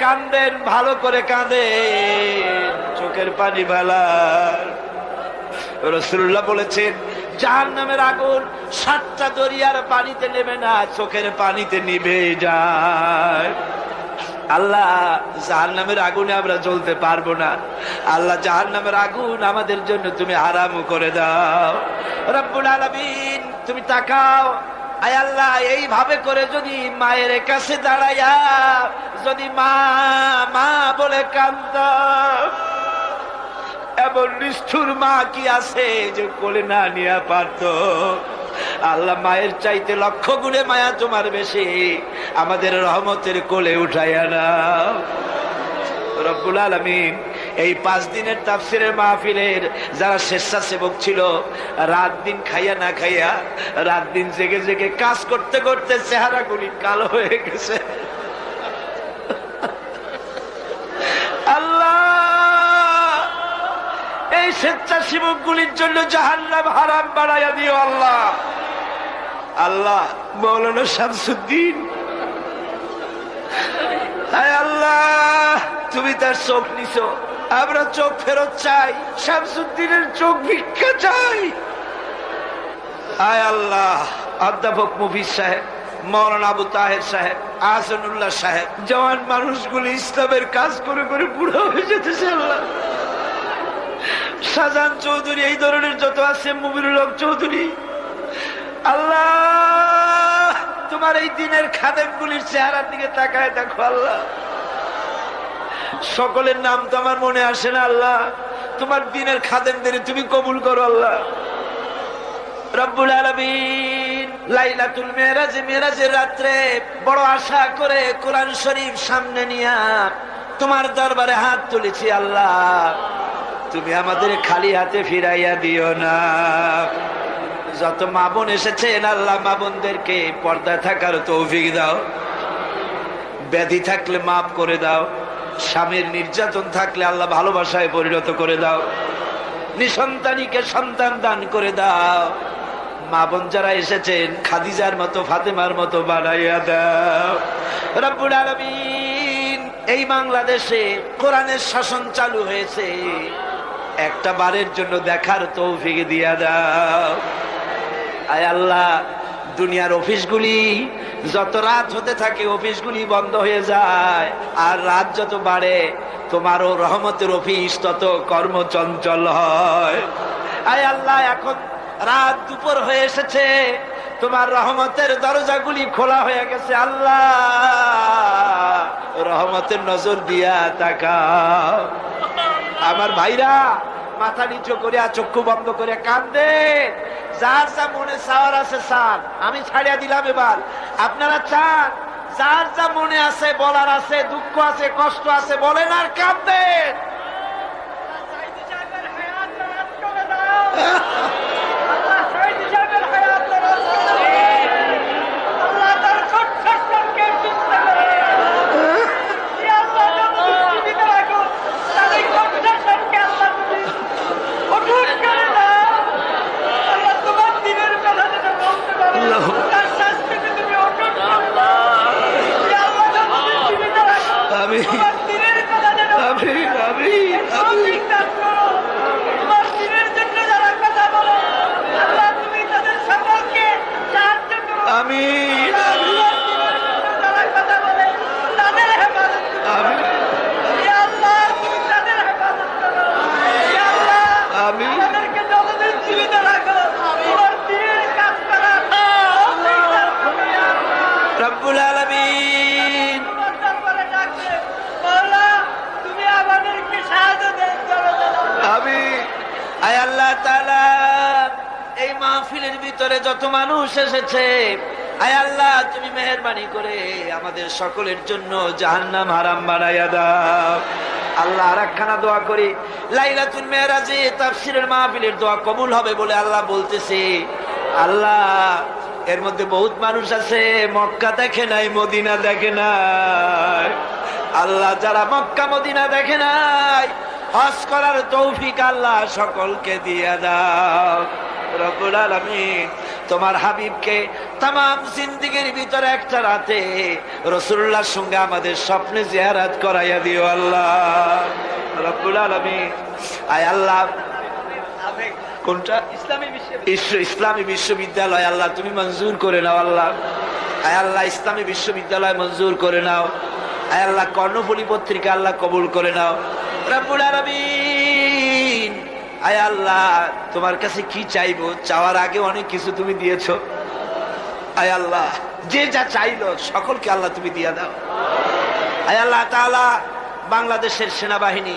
কান্দেন, ভালো করে কাঁদেন, চোখের পানি ভালার। রাসূলুল্লাহ বলেছেন জাহান্নামের আগুন 7টা দরিয়ার পানিতে নেমে না, চোখের পানিতে নিভে যায়। আল্লাহ জাহান্নামের আগুনে আমরা জ্বলতে পারবো না। আল্লাহ জাহান্নামের আগুন আমাদের জন্য তুমি হারাম করে দাও। রব্বুল আলামিন তুমি তাকাও, আয় আল্লাহ এইভাবে করে যদি মায়ের কাছে দাঁড়াইয়া যদি মা মা বলে কান্দাও, এমন নিষ্ঠুর মা কি আছে যে কোলে না নিয়ে পারতো? আল্লাহ মায়ের চাইতে লক্ষ গুণে মায়া তোমার বেশি, আমাদের রহমতের কোলে উঠাইয়া নাও। রব্বুল আলামিন এই 5 দিনের তাফসীরের মাহফিলের যারা স্বেচ্ছাসেবক ছিল, রাত দিন খাইয়া না খাইয়া, রাত দিন জেগে জেগে কাজ করতে করতে চেহারাগুলি কালো হয়ে গেছে। আল্লাহ এই স্বেচ্ছাসেবক গুলির জন্য জাহান্নাম হারাম বানাইয়া দিও আল্লাহ। আল্লাহ মৌলানা শামসুদ্দিন, আয় আল্লাহ তুমি তার চোখ নিছো, আমরা চোখ ফেরত চাই, শামসুদ্দিনের চোখ ভিক্ষা চাই। আয় আল্লাহ অধ্যাপক মুফিজ সাহেব, মৌলানা আবু তাহের সাহেব, আহসানুল্লাহ সাহেব, জওয়ান মানুষগুলি ইসলামের কাজ করে করে বুড়ো হয়ে যেতেছে আল্লাহ। শাহজাহান চৌধুরী, এই ধরনের যত আছে, মুমিনুল হক চৌধুরী, আল্লাহ তোমার এই দিনের খাদেমগুলির চেহারার দিকে তাকায় দেখো আল্লাহ। সকলের নাম তো আমার মনে আসে না আল্লাহ, তোমার দিনের খাদেমদের তুমি কবুল করো আল্লাহ। রব্বুল আলামিন লাইলাতুল মেরাজে, মেরাজের রাত্রে বড় আশা করে কোরআন শরীফ সামনে নিয়া তোমার দরবারে হাত তুলেছি আল্লাহ, তুমি আমাদের খালি হাতে ফিরাইয়া দিও না। যত মা বোন এসেছেন আল্লাহ, মা বোনদেরকে পর্দায় থাকার তৌফিক দাও, ব্যাধি থাকলে মাফ করে দাও, স্বামীর নির্যাতন থাকলে আল্লাহ ভালোবাসায় পরিণত করে দাও, নিঃসন্তানীকে সন্তান দান করে দাও। মা বোন যারা এসেছেন খাদিজার মতো, ফাতেমার মতো বানাইয়া দাও। রব্বুল আলামিন এই বাংলাদেশে কোরআনের শাসন চালু হয়েছে, একটা বারের জন্য দেখার তৌফিক দিয়া দাও। আয় আল্লাহ দুনিয়ার অফিসগুলি যত রাত হতে থাকে অফিসগুলি বন্ধ হয়ে যায়, আর রাত যত বাড়ে তোমারও রহমতের অফিস তত কর্মচঞ্চল হয়। আয় আল্লাহ এখন রাত দুপুর হয়ে এসেছে, তোমার রহমতের দরজাগুলি খোলা হয়ে গেছে আল্লাহ, রহমতের নজর দিয়া তাকাও। আমার ভাইরা মাথা নিচু করে চক্ষু বন্ধ করে কান্দে, যার যা মনে চাওয়ার আছে চান, আমি ছাড়িয়া দিলাম। এবার আপনারা চান, যার যা মনে আছে বলার আছে, দুঃখ আছে, কষ্ট আছে, বলেন আর কাঁদেন। এই মাহফিলের ভিতরে যত মানুষ এসেছে, আয় আল্লাহ তুমি মেহেরবানি করে আমাদের সকলের জন্য জাহান্নাম হারাম বানাইয়া দাও আল্লাহ। আর একখানা দোয়া করি, লাইলাতুল মেরাজে তাফসীরের মাহফিলের দোয়া কবুল হবে বলে আল্লাহ বলতেছে। আল্লাহ এর মধ্যে বহুত মানুষ আছে মক্কা দেখে নাই, মদিনা দেখে নাই। আল্লাহ যারা মক্কা মদিনা দেখে নাই, হজ করার তৌফিক আল্লাহ সকলকে দিয়ে দাও। রব্বুল আলামিন তোমার হাবিবকে তামাম জিন্দেগির ভিতরে একটা রাতে রাসূলুল্লাহর সঙ্গে আমাদের স্বপ্নে জিয়ারত করাইয়া দিও আল্লাহ। রব্বুল আলামিন আয় আল্লাহ কোনটা ইসলামী বিশ্ববিদ্যালয় আল্লাহ তুমি মঞ্জুর করে নাও আল্লাহ। আয় আল্লাহ ইসলামী বিশ্ববিদ্যালয় মঞ্জুর করে নাও। আয় আল্লাহ কর্ণফুলী পত্রিকা আল্লাহ কবুল করে নাও রব্বুল আলামিন। আয় আল্লাহ তোমার কাছে কি চাইবো, চাওয়ার আগে অনেক কিছু তুমি দিয়েছো। আয় আল্লাহ যে যা চাইলো সকলকে আল্লাহ তুমি দিয়া দাও। আয় আল্লাহ তাআলা বাংলাদেশের সেনাবাহিনী,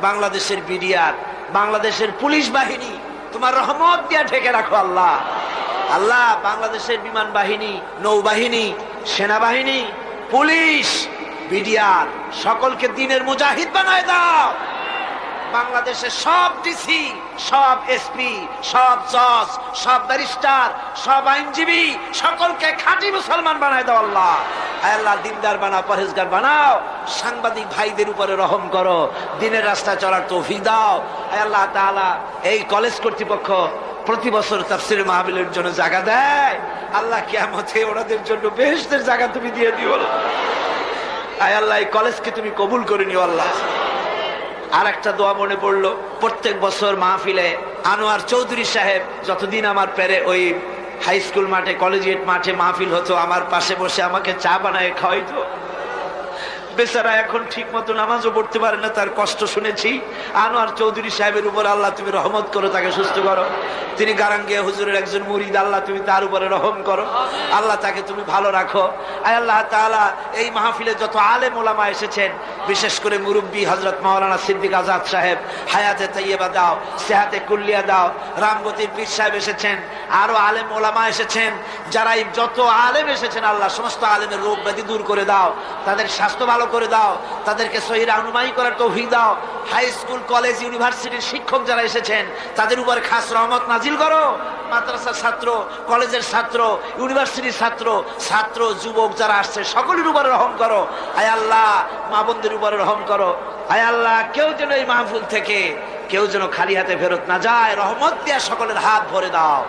বাংলাদেশের বিডিআর, বাংলাদেশের পুলিশ বাহিনী তোমার রহমত দিয়া ঢেকে রাখো আল্লাহ। আল্লাহ বাংলাদেশের বিমান বাহিনী, নৌবাহিনী, সেনাবাহিনী, পুলিশ, বিডিআর সকলকে দ্বীনের মুজাহিদ বানায় দাও। বাংলাদেশের সব ডিসি, সব এসপি, সব জজ, সব ব্যারিস্টার, সব আইনজীবী সকলকে খাঁটি মুসলমান বানায় দাও আল্লাহ। আয় আল্লাহ দিনদার বানাও, পরহেজগার বানাও। সাংবাদিক ভাইদের উপরে রহম করো, দিনের রাস্তায় চলার তৌফিক দাও। আয় আল্লাহ তাআলা এই কলেজ কর্তৃপক্ষ প্রতি বছর তাফসীর মাহফিলের জন্য জায়গা দেয়, আল্লাহ কিয়ামতে ওনাদের জন্য বেহেশতের জায়গা তুমি দিয়ে দিও। আয় আল্লাহ এই কলেজকে তুমি কবুল করে নিও আল্লাহ। আর একটা দোয়া মনে পড়লো, প্রত্যেক বছর মাহফিলে আনোয়ার চৌধুরী সাহেব যতদিন আমার পেরে ওই হাই স্কুল মাঠে, কলেজিয়েট মাঠে মাহফিল হতো, আমার পাশে বসে আমাকে চা বানায় খাওয়াইতো। বেচারা এখন ঠিক মতো নামাজও পড়তে পারে না, তার কষ্ট শুনেছি। আনোয়ার চৌধুরী সাহেবের উপর আল্লাহ তুমি রহমত করো, তাকে সুস্থ করো। তিনি গারাঙ্গিয়া হুজুরের একজন মুরিদ, আল্লাহ তুমি তার উপরে রহম করো, আল্লাহ তাকে তুমি ভালো রাখো। আয় আল্লাহ তাআলা এই মাহফিলে যত আলেম ওলামা এসেছেন, বিশেষ করে মুরব্বী হযরত মাওলানা সিদ্দিক আজাদ সাহেব, হায়াতে তাইয়্যিবা দাও, সেহাতে কুল্লিয়া দাও। রামগতির পীর সাহেব এসেছেন, আরো আলেম ওলামা এসেছেন। যারা যত আলেম এসেছেন আল্লাহ সমস্ত আলেমের রোগ ব্যাধি দূর করে দাও, তাদের স্বাস্থ্য ভালো করে দাও, তাদেরকে সহিহ রাহনুমাই করার তৌফিক দাও। হাই স্কুল, কলেজ, ইউনিভার্সিটির শিক্ষক যারা এসেছেন তাদের উপর খাস রহমত নাজিল করো। মাদ্রাসার ছাত্র, কলেজের ছাত্র, ইউনিভার্সিটির ছাত্র, ছাত্র যুবক যারা আসছে সকলের উপরে রহম করো। আয় আল্লাহ মা বোনদের উপরে রহম করো। আয় আল্লাহ কেউ যেন এই মাহফিল থেকে কেউ যেন খালি হাতে ফেরত না যায়, রহমত দিয়া সকলের হাত ভরে দাও।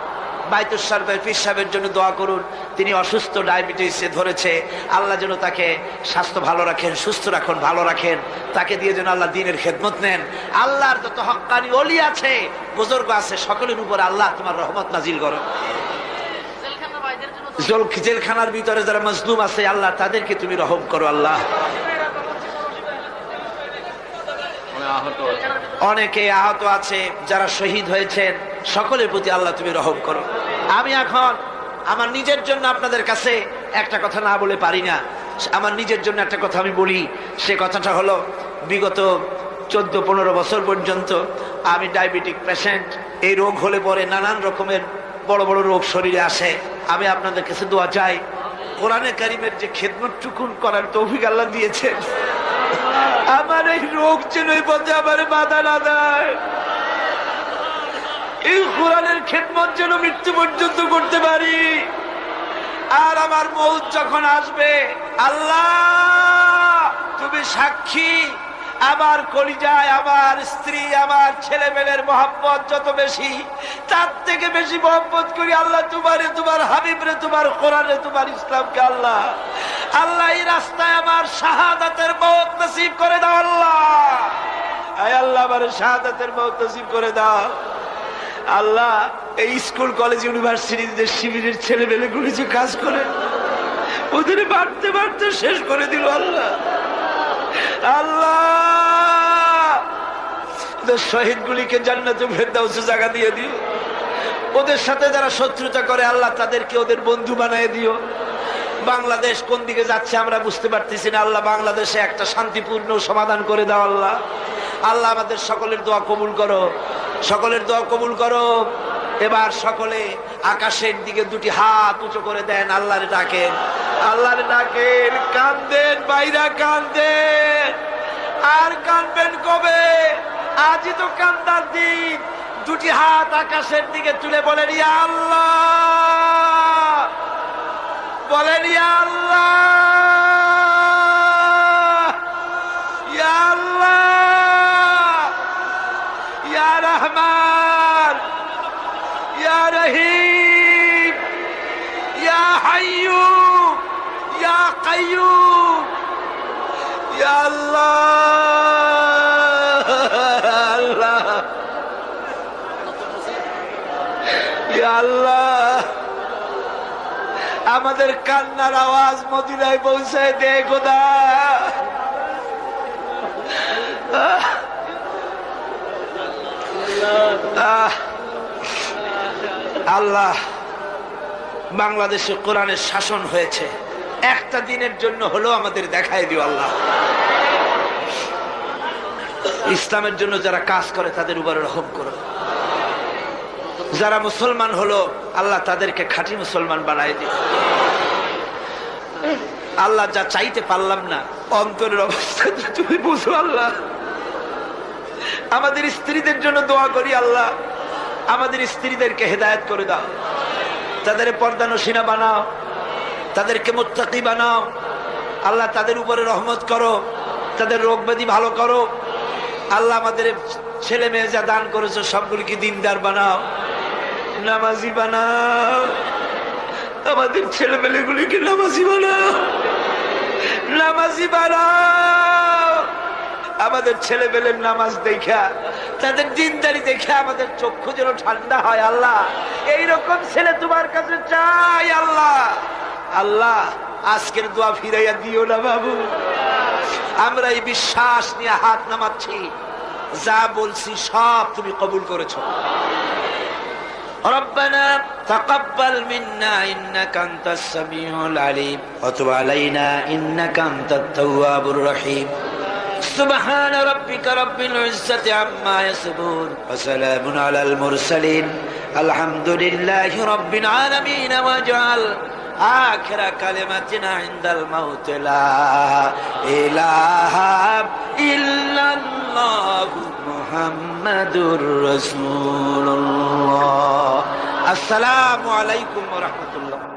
বাইতুল শরীফের পীর সাহেবের জন্য দোয়া করুন, তিনি অসুস্থ, ডায়াবেটিসে ধরেছে, আল্লাহ যেন তাকে স্বাস্থ্য ভালো রাখেন, সুস্থ রাখুন, ভালো রাখেন, তাকে দিয়ে যেন আল্লাহ দ্বীনের খেদমত নেন। আল্লাহর যত হক্কানি ওলি আছে, বুজুর্গ আছে, সকলের উপর আল্লাহ তোমার রহমত নাজিল করো। জেলখানার ভিতরে যারা মজলুম আছে আল্লাহ তাদেরকে তুমি রহম করো আল্লাহ। অনেকে আহত আছে, যারা শহীদ হয়েছেন সকলের প্রতি আল্লাহ তুমি রহম করো। আমি এখন আমার নিজের জন্য আপনাদের কাছে একটা কথা না বলে পারি না। আমার নিজের জন্য একটা কথা আমি বলি, সে কথাটা হলো বিগত 14-15 বছর পর্যন্ত আমি ডায়াবেটিক পেশেন্ট। এই রোগ হলে পরে নানান রকমের বড় বড় রোগ শরীরে আসে। আমি আপনাদের কাছে দোয়া চাই, কোরআনে কারিমের যে খেদমতটুকুন করার তৌফিক আল্লাহ দিয়েছেন, আমার এই রোগ যেন এই পথে আমার বাধা না দেয়। এই কোরআনের খেদমত যেন মৃত্যু পর্যন্ত করতে পারি। আর আমার মৌত যখন আসবে আল্লাহ তুমি সাক্ষী, আমার কলিজায় আমার স্ত্রী, আমার ছেলে মেয়ের মহব্বত যত বেশি, তার থেকে বেশি মহব্বত করি আল্লাহ তোমারে, তোমার হাবিবরে, তোমার কোরআনে, তোমার ইসলামকে। আল্লাহ আল্লাহ এই রাস্তায় আমার শাহাদাতের মওত নসিব করে দাও আল্লাহ। আয় আল্লাহ আমার শাহাদাতের মওত নসিব করে দাও আল্লাহ। এই স্কুল, কলেজ, ইউনিভার্সিটিতে শিবিরের ছেলে মেয়ে গুলি যে কাজ করে, ওদের বাড়তে বাড়তে শেষ করে দিল আল্লাহ। আল্লাহ ওদের শহীদ গুলিকে জান্নাতুল ফেরদাউসে জায়গা দিয়ে দিও। ওদের সাথে যারা শত্রুতা করে আল্লাহ তাদেরকে ওদের বন্ধু বানিয়ে দিও। বাংলাদেশ কোন দিকে যাচ্ছে আমরা বুঝতে পারতেছি না আল্লাহ, বাংলাদেশে একটা শান্তিপূর্ণ সমাধান করে দাও আল্লাহ। আল্লাহ আমাদের সকলের দোয়া কবুল করো, সকলের দোয়া কবুল করো। এবার সকলে আকাশের দিকে দুটি হাত উঁচু করে দেন, আল্লাহরে ডাকেন, আল্লাহরে ডাকেন, কান্দেন বাইরা, কান্দেন। আর কানবেন কবে? আজই তো কান্দার দিন। দুটি হাত আকাশের দিকে তুলে বলেন ইয়া আল্লাহ, বলেন ইয়া আল্লাহ, ইয়া আল্লাহ, ইয়া রহমান, ইয়া রহিম, ইয়া হাইয়্যু, ইয়া কাইয়্যুম, ইয়া আল্লাহ, আল্লাহ, ইয়া আল্লাহ। আমাদের কান্নার আওয়াজ মদিনায় পৌঁছায় দে খোদা। আল্লাহ, বাংলাদেশে কোরআনের শাসন হয়েছে, একটা দিনের জন্য হলো আমাদের দেখায় দিও আল্লাহ। ইসলামের জন্য যারা কাজ করে তাদের উপরে রহম করো। যারা মুসলমান হলো আল্লাহ তাদেরকে খাঁটি মুসলমান বানায় দিও। আল্লাহ, যা চাইতে পারলাম না অন্তরের অবস্থা তুমি বুঝো আল্লাহ। আমাদের স্ত্রীদের জন্য দোয়া করি আল্লাহ, আমাদের স্ত্রীদেরকে হেদায়েত করে দাও, তাদের পর্দা নশিনা বানাও, তাদেরকে মুত্তাকি বানাও আল্লাহ, তাদের উপরে রহমত করো, তাদের রোগ ব্যাধি ভালো করো আল্লাহ। আমাদের ছেলে মেয়ে যা দান করেছো সবগুলিকে দিনদার বানাও, নামাজি বানাও, আমাদের ছেলে মেয়েগুলিকে নামাজি বানাও, নামাজি বানাও। আমাদের ছেলে মেয়ের নামাজ দেখা, তাদের দিনদারি দেখে আমাদের চক্ষু যেন ঠান্ডা হয় আল্লাহ। এইরকম ছেলে তোমার কাছে চাই আল্লাহ। আল্লাহ, আজকের দোয়া ফিরাইয়া দিও না বাবু। আমরা এই বিশ্বাস নিয়ে হাত নামাচ্ছি, যা বলছি সব তুমি কবুল করেছো। ربنا تقبل منا إنك أنت السميع العليم وتب علينا إنك أنت التواب الرحيم سبحان ربك رب العزة عما يصفون وسلام على المرسلين الحمد لله رب العالمين واجعل آخر كلمتنا عند الموت لا إله إلا الله محمد رسول الله السلام عليكم ورحمة الله